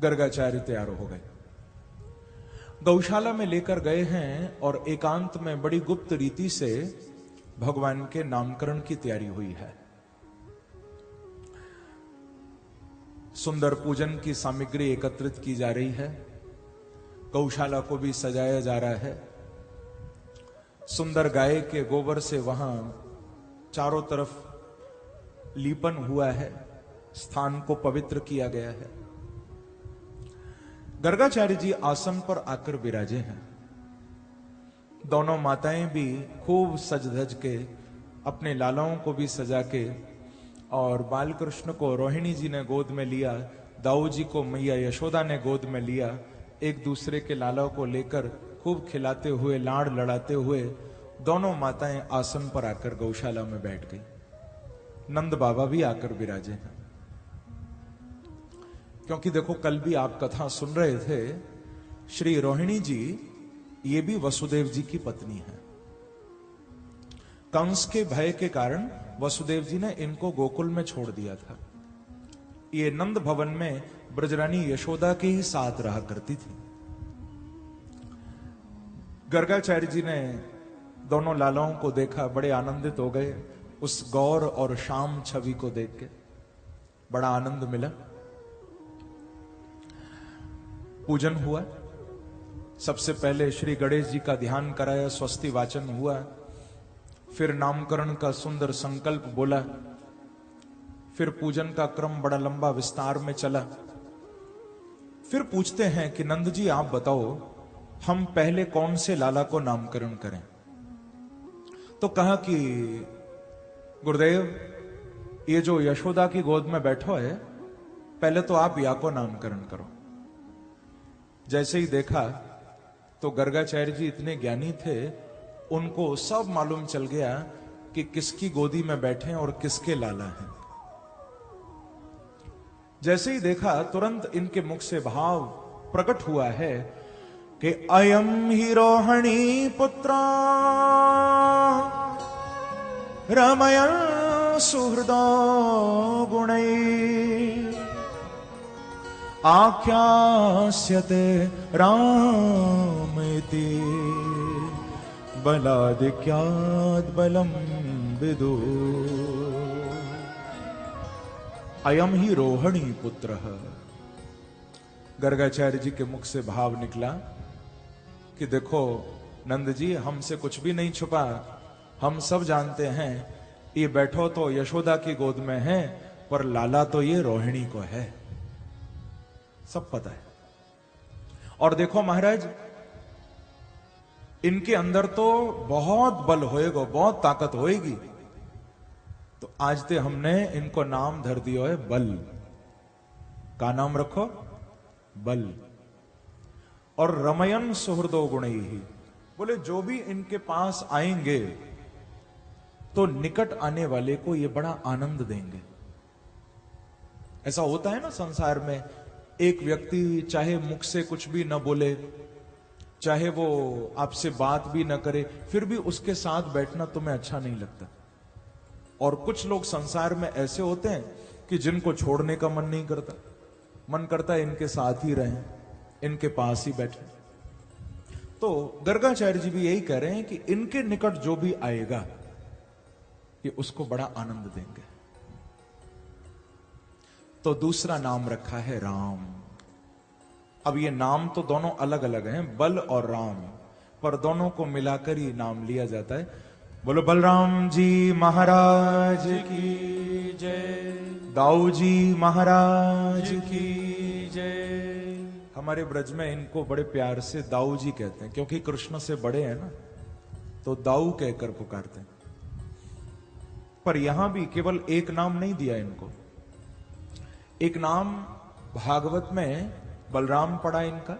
गर्गाचार्य तैयार हो गए। गौशाला में लेकर गए हैं और एकांत में बड़ी गुप्त रीति से भगवान के नामकरण की तैयारी हुई है। सुंदर पूजन की सामग्री एकत्रित की जा रही है, गौशाला को भी सजाया जा रहा है। सुंदर गाय के गोबर से वहां चारों तरफ लीपन हुआ है, स्थान को पवित्र किया गया है। गर्गाचार्य जी आसन पर आकर विराजे हैं। दोनों माताएं भी खूब सज धज के अपने लालाओं को भी सजा के, और बालकृष्ण को रोहिणी जी ने गोद में लिया, दाऊ जी को मैया यशोदा ने गोद में लिया। एक दूसरे के लालाओं को लेकर खूब खिलाते हुए, लाड़ लड़ाते हुए दोनों माताएं आसन पर आकर गौशाला में बैठ गई। नंद बाबा भी आकर विराजे हैं, क्योंकि देखो कल भी आप कथा सुन रहे थे, श्री रोहिणी जी ये भी वसुदेव जी की पत्नी है। कंस के भय के कारण वसुदेव जी ने इनको गोकुल में छोड़ दिया था। ये नंद भवन में ब्रजरानी यशोदा के ही साथ रहा करती थी। गर्गाचार्य जी ने दोनों लालाओं को देखा, बड़े आनंदित हो गए। उस गौर और शाम छवि को देख के बड़ा आनंद मिला। पूजन हुआ। सबसे पहले श्री गणेश जी का ध्यान कराया, स्वस्ति वाचन हुआ, फिर नामकरण का सुंदर संकल्प बोला, फिर पूजन का क्रम बड़ा लंबा विस्तार में चला। फिर पूछते हैं कि नंद जी आप बताओ, हम पहले कौन से लाला को नामकरण करें? तो कहा कि गुरुदेव ये जो यशोदा की गोद में बैठो है, पहले तो आप या को नामकरण करो। जैसे ही देखा तो गर्गाचार्य जी इतने ज्ञानी थे, उनको सब मालूम चल गया कि किसकी गोदी में बैठे और किसके लाला हैं। जैसे ही देखा तुरंत इनके मुख से भाव प्रकट हुआ है कि अयम ही रोहिणी पुत्रा रमयन् सुहृदो गुणै आख्यास्यते रामेति बलादिक्याद् बलम विदु। अयम ही रोहिणी पुत्र। गर्गाचार्य जी के मुख से भाव निकला कि देखो नंद जी, हमसे कुछ भी नहीं छुपा, हम सब जानते हैं ये बैठो तो यशोदा की गोद में है, पर लाला तो ये रोहिणी को है, सब पता है। और देखो महाराज, इनके अंदर तो बहुत बल होएगा, बहुत ताकत होएगी। तो आज ते हमने इनको नाम धर दिया है बल। का नाम रखो? बल। और रमयन सुहृदो गुणै ही, बोले जो भी इनके पास आएंगे तो निकट आने वाले को ये बड़ा आनंद देंगे। ऐसा होता है ना संसार में, एक व्यक्ति चाहे मुख से कुछ भी न बोले, चाहे वो आपसे बात भी न करे, फिर भी उसके साथ बैठना तुम्हें अच्छा नहीं लगता। और कुछ लोग संसार में ऐसे होते हैं कि जिनको छोड़ने का मन नहीं करता, मन करता है इनके साथ ही रहें, इनके पास ही बैठे। तो गर्गाचार्य जी भी यही कह रहे हैं कि इनके निकट जो भी आएगा ये उसको बड़ा आनंद देंगे। तो दूसरा नाम रखा है राम। अब ये नाम तो दोनों अलग अलग हैं, बल और राम, पर दोनों को मिलाकर ही नाम लिया जाता है। बोलो बलराम जी महाराज की जय, दाऊ जी महाराज की जय। हमारे ब्रज में इनको बड़े प्यार से दाऊ जी कहते हैं, क्योंकि कृष्ण से बड़े हैं ना, तो दाऊ कहकर पुकारते हैं। पर यहां भी केवल एक नाम नहीं दिया इनको, एक नाम भागवत में बलराम पड़ा इनका,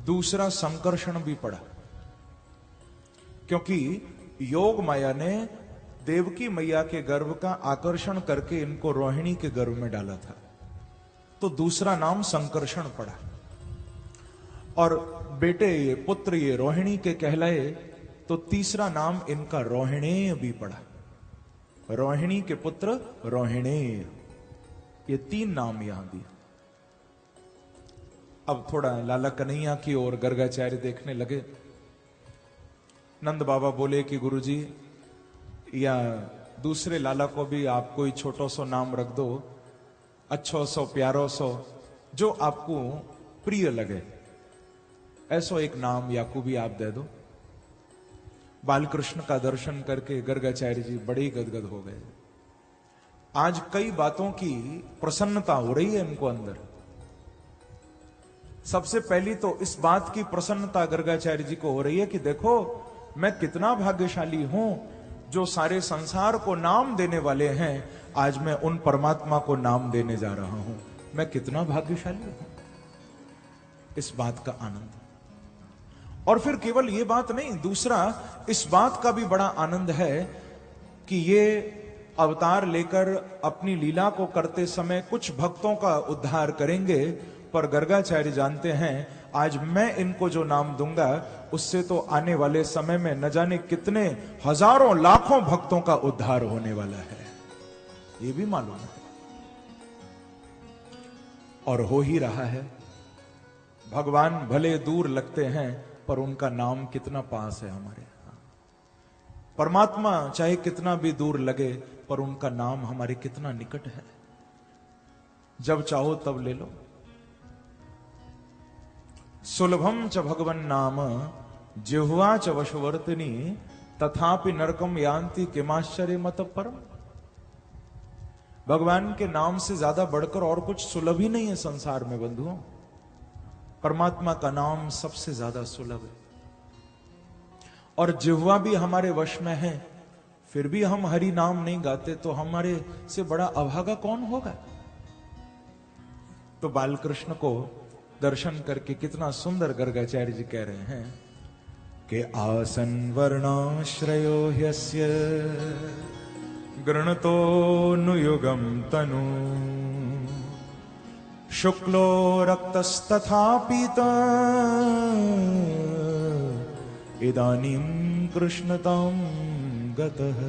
दूसरा संकर्षण भी पड़ा, क्योंकि योग माया ने देवकी मैया के गर्भ का आकर्षण करके इनको रोहिणी के गर्भ में डाला था, तो दूसरा नाम संकर्षण पड़ा। और बेटे ये पुत्र ये रोहिणी के कहलाए, तो तीसरा नाम इनका रोहिणेय भी पड़ा। रोहिणी के पुत्र रोहिणेय, ये तीन नाम यहां दिए। अब थोड़ा लाला कन्हैया की ओर गर्गाचार्य देखने लगे। नंद बाबा बोले कि गुरुजी, या दूसरे लाला को भी आप कोई छोटो सो नाम रख दो, अच्छो सो प्यारो सो, जो आपको प्रिय लगे, ऐसो एक नाम याकू भी आप दे दो। बालकृष्ण का दर्शन करके गर्गाचार्य जी बड़े ही गदगद हो गए। आज कई बातों की प्रसन्नता हो रही है इनको अंदर। सबसे पहली तो इस बात की प्रसन्नता गर्गाचार्य जी को हो रही है कि देखो मैं कितना भाग्यशाली हूं, जो सारे संसार को नाम देने वाले हैं, आज मैं उन परमात्मा को नाम देने जा रहा हूं। मैं कितना भाग्यशाली हूं, इस बात का आनंद। और फिर केवल ये बात नहीं, दूसरा इस बात का भी बड़ा आनंद है कि ये अवतार लेकर अपनी लीला को करते समय कुछ भक्तों का उद्धार करेंगे, पर गर्गाचार्य जानते हैं आज मैं इनको जो नाम दूंगा उससे तो आने वाले समय में न जाने कितने हजारों लाखों भक्तों का उद्धार होने वाला है, ये भी मालूम है और हो ही रहा है। भगवान भले दूर लगते हैं पर उनका नाम कितना पास है हमारे। परमात्मा चाहे कितना भी दूर लगे पर उनका नाम हमारे कितना निकट है, जब चाहो तब ले लो। सुलभम च भगवन नाम जिह्वा च वशवर्तिनी तथापि नरकम यान्ति किमाश्चर्य मत परम। भगवान के नाम से ज्यादा बढ़कर और कुछ सुलभ ही नहीं है संसार में बंधुओं। परमात्मा का नाम सबसे ज्यादा सुलभ है। और जिह्वा भी हमारे वश में है, फिर भी हम हरि नाम नहीं गाते तो हमारे से बड़ा अभागा कौन होगा। तो बालकृष्ण को दर्शन करके कितना सुंदर गर्गाचार्य जी कह रहे हैं कि आसन वर्णाश्रयो ह्यस्य गृणतो नुयुगम तनु शुक्लो रक्तस्तथा पीता इदानीं कृष्णतां गतः।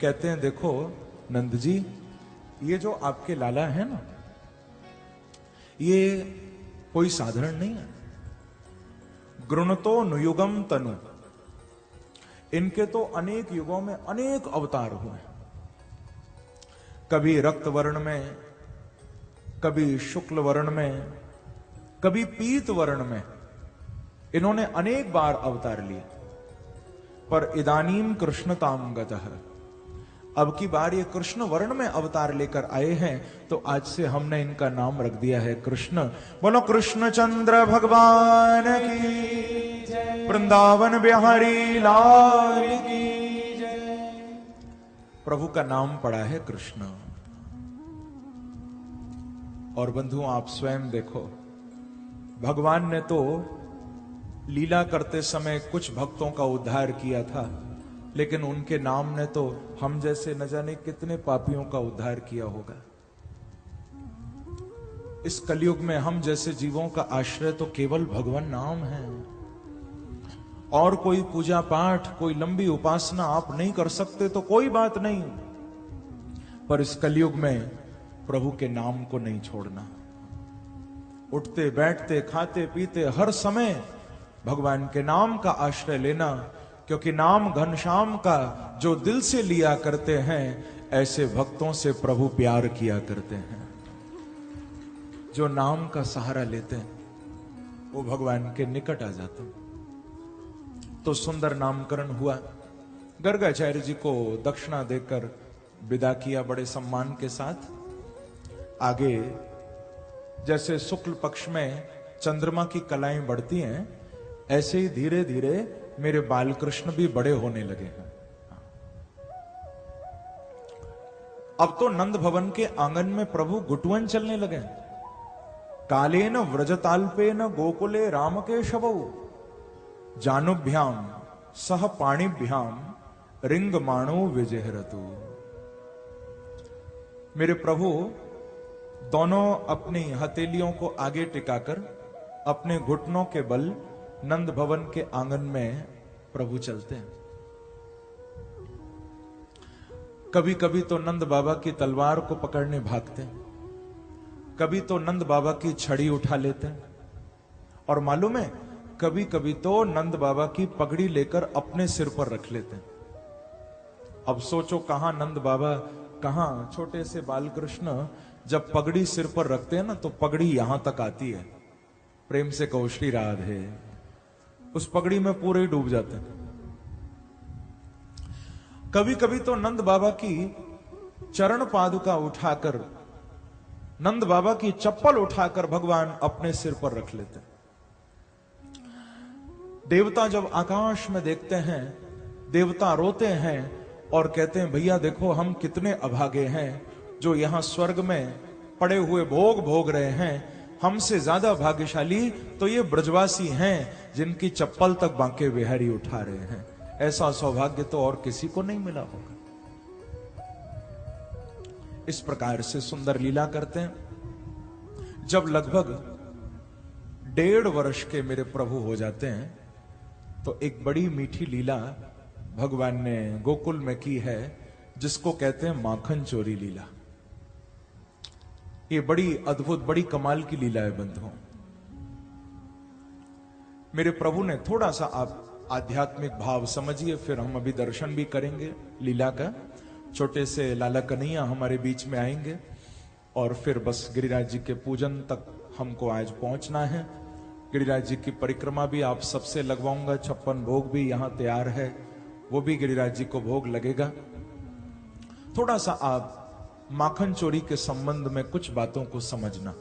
कहते हैं देखो नंद जी, ये जो आपके लाला है ना, ये कोई साधारण नहीं है। गृणतो नुयुगम तनु, इनके तो अनेक युगों में अनेक अवतार हुए। कभी रक्त वर्ण में, कभी शुक्ल वर्ण में, कभी पीत वर्ण में, इन्होंने अनेक बार अवतार लिए। पर इदानीम कृष्णताम गतः, अब की बार ये कृष्ण वर्ण में अवतार लेकर आए हैं, तो आज से हमने इनका नाम रख दिया है कृष्ण। बोलो कृष्ण चंद्र भगवान की जय, वृंदावन बिहारी लाल की जय। प्रभु का नाम पड़ा है कृष्ण। और बंधुओं आप स्वयं देखो, भगवान ने तो लीला करते समय कुछ भक्तों का उद्धार किया था, लेकिन उनके नाम ने तो हम जैसे न जाने कितने पापियों का उद्धार किया होगा। इस कलयुग में हम जैसे जीवों का आश्रय तो केवल भगवान नाम है। और कोई पूजा पाठ, कोई लंबी उपासना आप नहीं कर सकते तो कोई बात नहीं, पर इस कलयुग में प्रभु के नाम को नहीं छोड़ना। उठते बैठते खाते पीते हर समय भगवान के नाम का आश्रय लेना, क्योंकि नाम घनश्याम का जो दिल से लिया करते हैं, ऐसे भक्तों से प्रभु प्यार किया करते हैं। जो नाम का सहारा लेते हैं वो भगवान के निकट आ जाते हैं। तो सुंदर नामकरण हुआ। गर्गाचार्य जी को दक्षिणा देकर विदा किया बड़े सम्मान के साथ। आगे जैसे शुक्ल पक्ष में चंद्रमा की कलाएं बढ़ती हैं, ऐसे ही धीरे धीरे मेरे बालकृष्ण भी बड़े होने लगे हैं। अब तो नंद भवन के आंगन में प्रभु गुटवन चलने लगे। कालेन व्रजताल्पेन गोकुले राम के शवौ जानुभ्याम सह पाणिभ्याम रिंगमाणो विजहरतु। मेरे प्रभु दोनों अपनी हथेलियों को आगे टिकाकर अपने घुटनों के बल नंद भवन के आंगन में प्रभु चलते हैं। कभी कभी तो नंद बाबा की तलवार को पकड़ने भागते हैं, कभी तो नंद बाबा की छड़ी उठा लेते हैं, और मालूम है कभी कभी तो नंद बाबा की पगड़ी लेकर अपने सिर पर रख लेते हैं। अब सोचो कहां नंद बाबा, कहां छोटे से बालकृष्ण जब पगड़ी सिर पर रखते हैं ना, तो पगड़ी यहां तक आती है। प्रेम से कहो श्री राधे। उस पगड़ी में पूरे डूब जाते हैं। कभी कभी तो नंद बाबा की चरण पादुका उठाकर, नंद बाबा की चप्पल उठाकर भगवान अपने सिर पर रख लेते हैं। देवता जब आकाश में देखते हैं, देवता रोते हैं और कहते हैं भैया देखो हम कितने अभागे हैं जो यहां स्वर्ग में पड़े हुए भोग भोग रहे हैं। हमसे ज्यादा भाग्यशाली तो ये ब्रजवासी हैं जिनकी चप्पल तक बांके बिहारी उठा रहे हैं। ऐसा सौभाग्य तो और किसी को नहीं मिला होगा। इस प्रकार से सुंदर लीला करते हैं। जब लगभग 1.5 वर्ष के मेरे प्रभु हो जाते हैं, तो एक बड़ी मीठी लीला भगवान ने गोकुल में की है, जिसको कहते हैं माखन चोरी लीला। ये बड़ी अद्भुत, बड़ी कमाल की लीला है बंधुओं। मेरे प्रभु ने थोड़ा सा आप आध्यात्मिक भाव समझिए, फिर हम अभी दर्शन भी करेंगे लीला का। छोटे से लाला कन्हैया हमारे बीच में आएंगे और फिर बस गिरिराज जी के पूजन तक हमको आज पहुंचना है। गिरिराज जी की परिक्रमा भी आप सबसे लगवाऊंगा। 56 भोग भी यहां तैयार है, वो भी गिरिराज जी को भोग लगेगा। थोड़ा सा आप माखन चोरी के संबंध में कुछ बातों को समझना,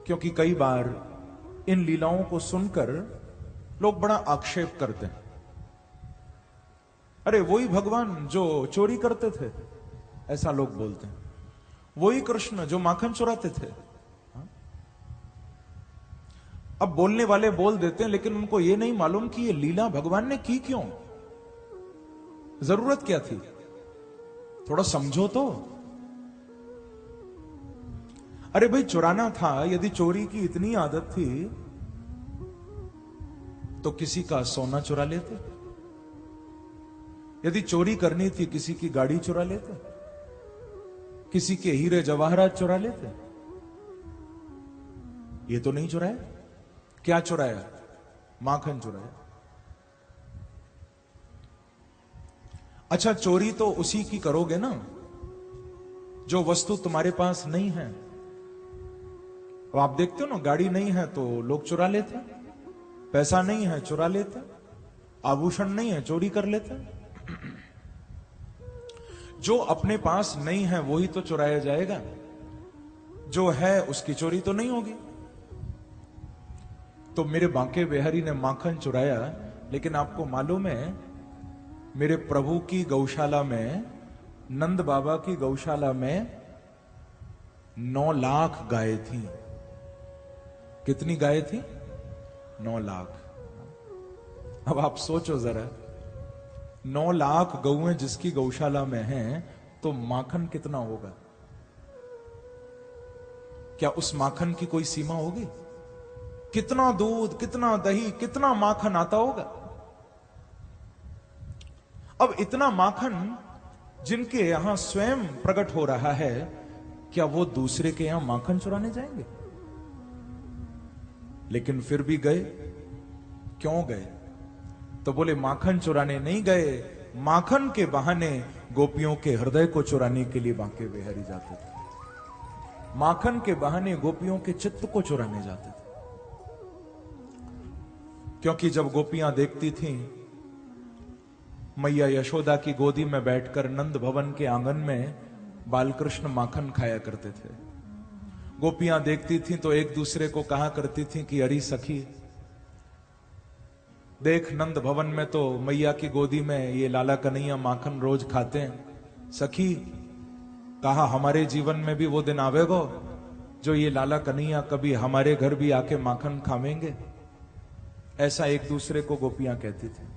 क्योंकि कई बार इन लीलाओं को सुनकर लोग बड़ा आक्षेप करते हैं। अरे वही भगवान जो चोरी करते थे, ऐसा लोग बोलते हैं। वही कृष्ण जो माखन चुराते थे। अब बोलने वाले बोल देते हैं, लेकिन उनको यह नहीं मालूम कि ये लीला भगवान ने की क्यों, जरूरत क्या थी। थोड़ा समझो तो। अरे भाई चुराना था, यदि चोरी की इतनी आदत थी तो किसी का सोना चुरा लेते। यदि चोरी करनी थी किसी की गाड़ी चुरा लेते, किसी के हीरे जवाहरात चुरा लेते। ये तो नहीं चुराया। क्या चुराया? माखन चुराया। अच्छा, चोरी तो उसी की करोगे ना जो वस्तु तुम्हारे पास नहीं है। अब आप देखते हो ना, गाड़ी नहीं है तो लोग चुरा लेते, पैसा नहीं है चुरा लेते, आभूषण नहीं है चोरी कर लेते। जो अपने पास नहीं है वही तो चुराया जाएगा, जो है उसकी चोरी तो नहीं होगी। तो मेरे बांके बिहारी ने माखन चुराया, लेकिन आपको मालूम है मेरे प्रभु की गौशाला में, नंद बाबा की गौशाला में 9 लाख गायें थी। कितनी गायें थी? 9 लाख। अब आप सोचो जरा, 9 लाख गौएं जिसकी गौशाला में हैं, तो माखन कितना होगा? क्या उस माखन की कोई सीमा होगी? कितना दूध, कितना दही, कितना माखन आता होगा। अब इतना माखन जिनके यहां स्वयं प्रकट हो रहा है, क्या वो दूसरे के यहां माखन चुराने जाएंगे? लेकिन फिर भी गए। क्यों गए? तो बोले माखन चुराने नहीं गए, माखन के बहाने गोपियों के हृदय को चुराने के लिए बांके बिहारी जाते थे। माखन के बहाने गोपियों के चित्त को चुराने जाते थे। क्योंकि जब गोपियां देखती थीं मैया यशोदा की गोदी में बैठकर नंद भवन के आंगन में बालकृष्ण माखन खाया करते थे, गोपियां देखती थीं तो एक दूसरे को कहा करती थीं कि अरे सखी देख, नंद भवन में तो मैया की गोदी में ये लाला कन्हैया माखन रोज खाते हैं। सखी, कहा हमारे जीवन में भी वो दिन आवेगा जो ये लाला कन्हैया कभी हमारे घर भी आके माखन खावेंगे। ऐसा एक दूसरे को गोपियां कहती थी।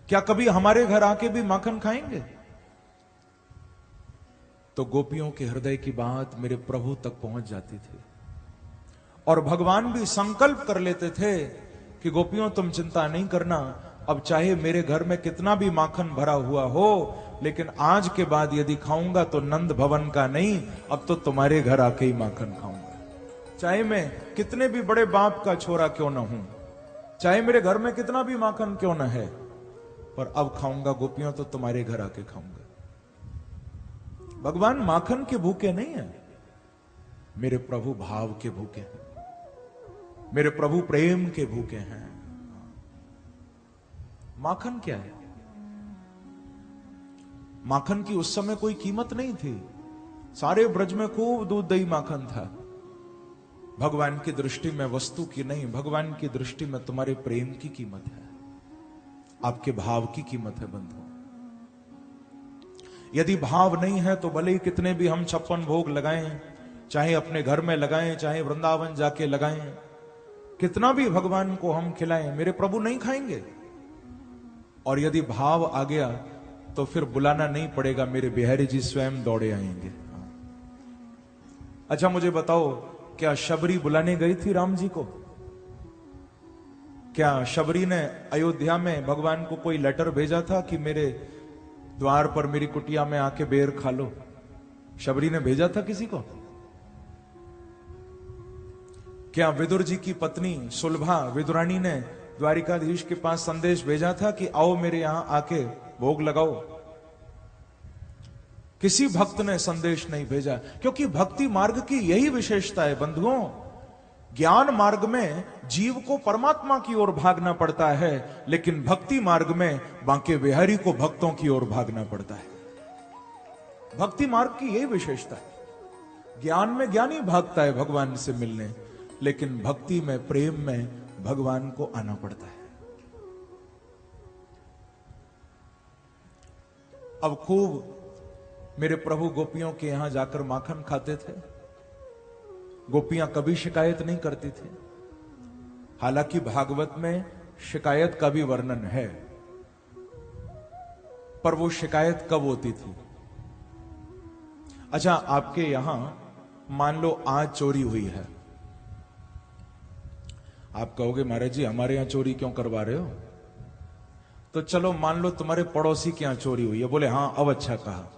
क्या कभी हमारे घर आके भी माखन खाएंगे? तो गोपियों के हृदय की बात मेरे प्रभु तक पहुंच जाती थी और भगवान भी संकल्प कर लेते थे कि गोपियों तुम चिंता नहीं करना, अब चाहे मेरे घर में कितना भी माखन भरा हुआ हो, लेकिन आज के बाद यदि खाऊंगा तो नंद भवन का नहीं, अब तो तुम्हारे घर आके ही माखन खाऊंगा। चाहे मैं कितने भी बड़े बाप का छोरा क्यों ना हूं, चाहे मेरे घर में कितना भी माखन क्यों ना है, पर अब खाऊंगा गोपियों तो तुम्हारे घर आके खाऊंगा। भगवान माखन के भूखे नहीं है, मेरे प्रभु भाव के भूखे हैं, मेरे प्रभु प्रेम के भूखे हैं। माखन क्या है? माखन की उस समय कोई कीमत नहीं थी, सारे ब्रज में खूब दूध दही माखन था। भगवान की दृष्टि में वस्तु की नहीं, भगवान की दृष्टि में तुम्हारे प्रेम की कीमत है, आपके भाव की कीमत है बंधु। यदि भाव नहीं है तो भले ही कितने भी हम 56 भोग लगाएं, चाहे अपने घर में लगाएं, चाहे वृंदावन जाके लगाएं, कितना भी भगवान को हम खिलाएं, मेरे प्रभु नहीं खाएंगे। और यदि भाव आ गया तो फिर बुलाना नहीं पड़ेगा, मेरे बिहारी जी स्वयं दौड़े आएंगे। अच्छा मुझे बताओ, क्या शबरी बुलाने गई थी राम जी को? क्या शबरी ने अयोध्या में भगवान को कोई लेटर भेजा था कि मेरे द्वार पर मेरी कुटिया में आके बेर खा लो? शबरी ने भेजा था किसी को? क्या विदुर जी की पत्नी सुलभा विदुरानी ने द्वारिकाधीश के पास संदेश भेजा था कि आओ मेरे यहां आके भोग लगाओ? किसी भक्त ने संदेश नहीं भेजा, क्योंकि भक्ति मार्ग की यही विशेषता है बंधुओं। ज्ञान मार्ग में जीव को परमात्मा की ओर भागना पड़ता है, लेकिन भक्ति मार्ग में बांके बिहारी को भक्तों की ओर भागना पड़ता है। भक्ति मार्ग की यही विशेषता है। ज्ञान में ज्ञानी भागता है भगवान से मिलने, लेकिन भक्ति में, प्रेम में भगवान को आना पड़ता है। अब खूब मेरे प्रभु गोपियों के यहां जाकर माखन खाते थे। गोपियां कभी शिकायत नहीं करती थी। हालांकि भागवत में शिकायत का भी वर्णन है, पर वो शिकायत कब होती थी? अच्छा, आपके यहां मान लो आज चोरी हुई है, आप कहोगे महाराज जी हमारे यहां चोरी क्यों करवा रहे हो? तो चलो मान लो तुम्हारे पड़ोसी के यहां चोरी हुई है। बोले हां, अब अच्छा कहा,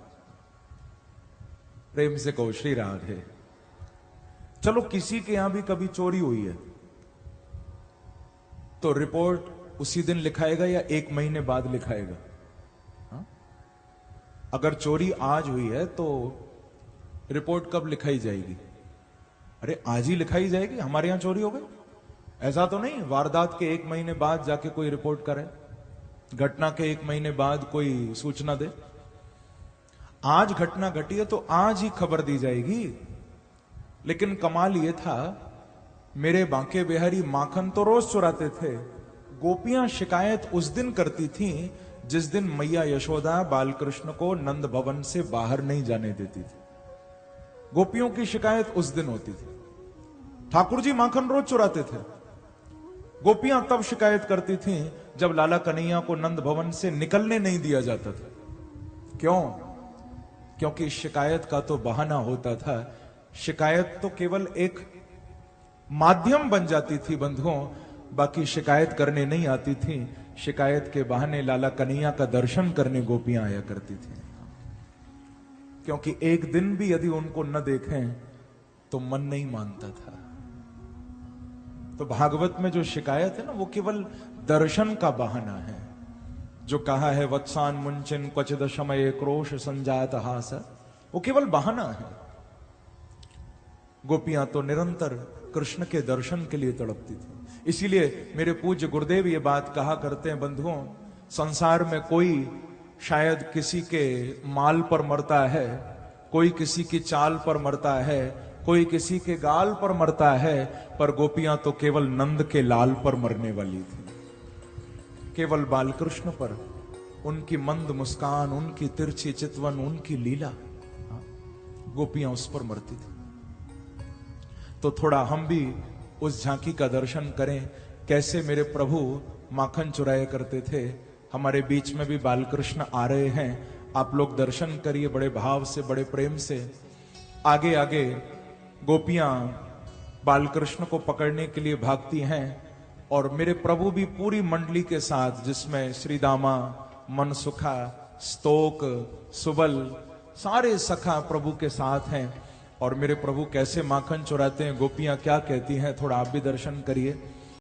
प्रेम से कहो श्री राधे। चलो किसी के यहां भी कभी चोरी हुई है तो रिपोर्ट उसी दिन लिखाएगा या 1 महीने बाद लिखाएगा? हा? अगर चोरी आज हुई है तो रिपोर्ट कब लिखाई जाएगी? अरे आज ही लिखाई जाएगी, हमारे यहां चोरी हो गई। ऐसा तो नहीं वारदात के 1 महीने बाद जाके कोई रिपोर्ट करे, घटना के 1 महीने बाद कोई सूचना दे। आज घटना घटी है तो आज ही खबर दी जाएगी। लेकिन कमाल यह था, मेरे बांके बिहारी माखन तो रोज चुराते थे, गोपियां शिकायत उस दिन करती थीं जिस दिन मैया यशोदा बालकृष्ण को नंद भवन से बाहर नहीं जाने देती थी। गोपियों की शिकायत उस दिन होती थी। ठाकुर जी माखन रोज चुराते थे, गोपियां तब शिकायत करती थीं जब लाला कन्हैया को नंद भवन से निकलने नहीं दिया जाता था। क्यों? क्योंकि शिकायत का तो बहाना होता था, शिकायत तो केवल एक माध्यम बन जाती थी बंधुओं, बाकी शिकायत करने नहीं आती थी। शिकायत के बहाने लाला कन्हैया का दर्शन करने गोपियां आया करती थी, क्योंकि एक दिन भी यदि उनको न देखें तो मन नहीं मानता था। तो भागवत में जो शिकायत है ना, वो केवल दर्शन का बहाना है। जो कहा है वत्सान मुंचिन क्वचिद शमये क्रोश संजात हास, वो केवल बहाना है। गोपियां तो निरंतर कृष्ण के दर्शन के लिए तड़पती थी। इसीलिए मेरे पूज्य गुरुदेव ये बात कहा करते हैं, बंधुओं, संसार में कोई शायद किसी के माल पर मरता है, कोई किसी की चाल पर मरता है, कोई किसी के गाल पर मरता है, पर गोपियां तो केवल नंद के लाल पर मरने वाली थी। केवल बालकृष्ण पर उनकी मंद मुस्कान, उनकी तिरछी चितवन, उनकी लीला, गोपियां उस पर मरती थी। तो थोड़ा हम भी उस झांकी का दर्शन करें, कैसे मेरे प्रभु माखन चुराया करते थे। हमारे बीच में भी बालकृष्ण आ रहे हैं, आप लोग दर्शन करिए बड़े भाव से, बड़े प्रेम से। आगे आगे गोपियां बालकृष्ण को पकड़ने के लिए भागती हैं, और मेरे प्रभु भी पूरी मंडली के साथ, जिसमें श्री दामा, मनसुखा, स्तोक, सुबल, सारे सखा प्रभु के साथ हैं। और मेरे प्रभु कैसे माखन चुराते हैं, गोपियां क्या कहती हैं, थोड़ा आप भी दर्शन करिए।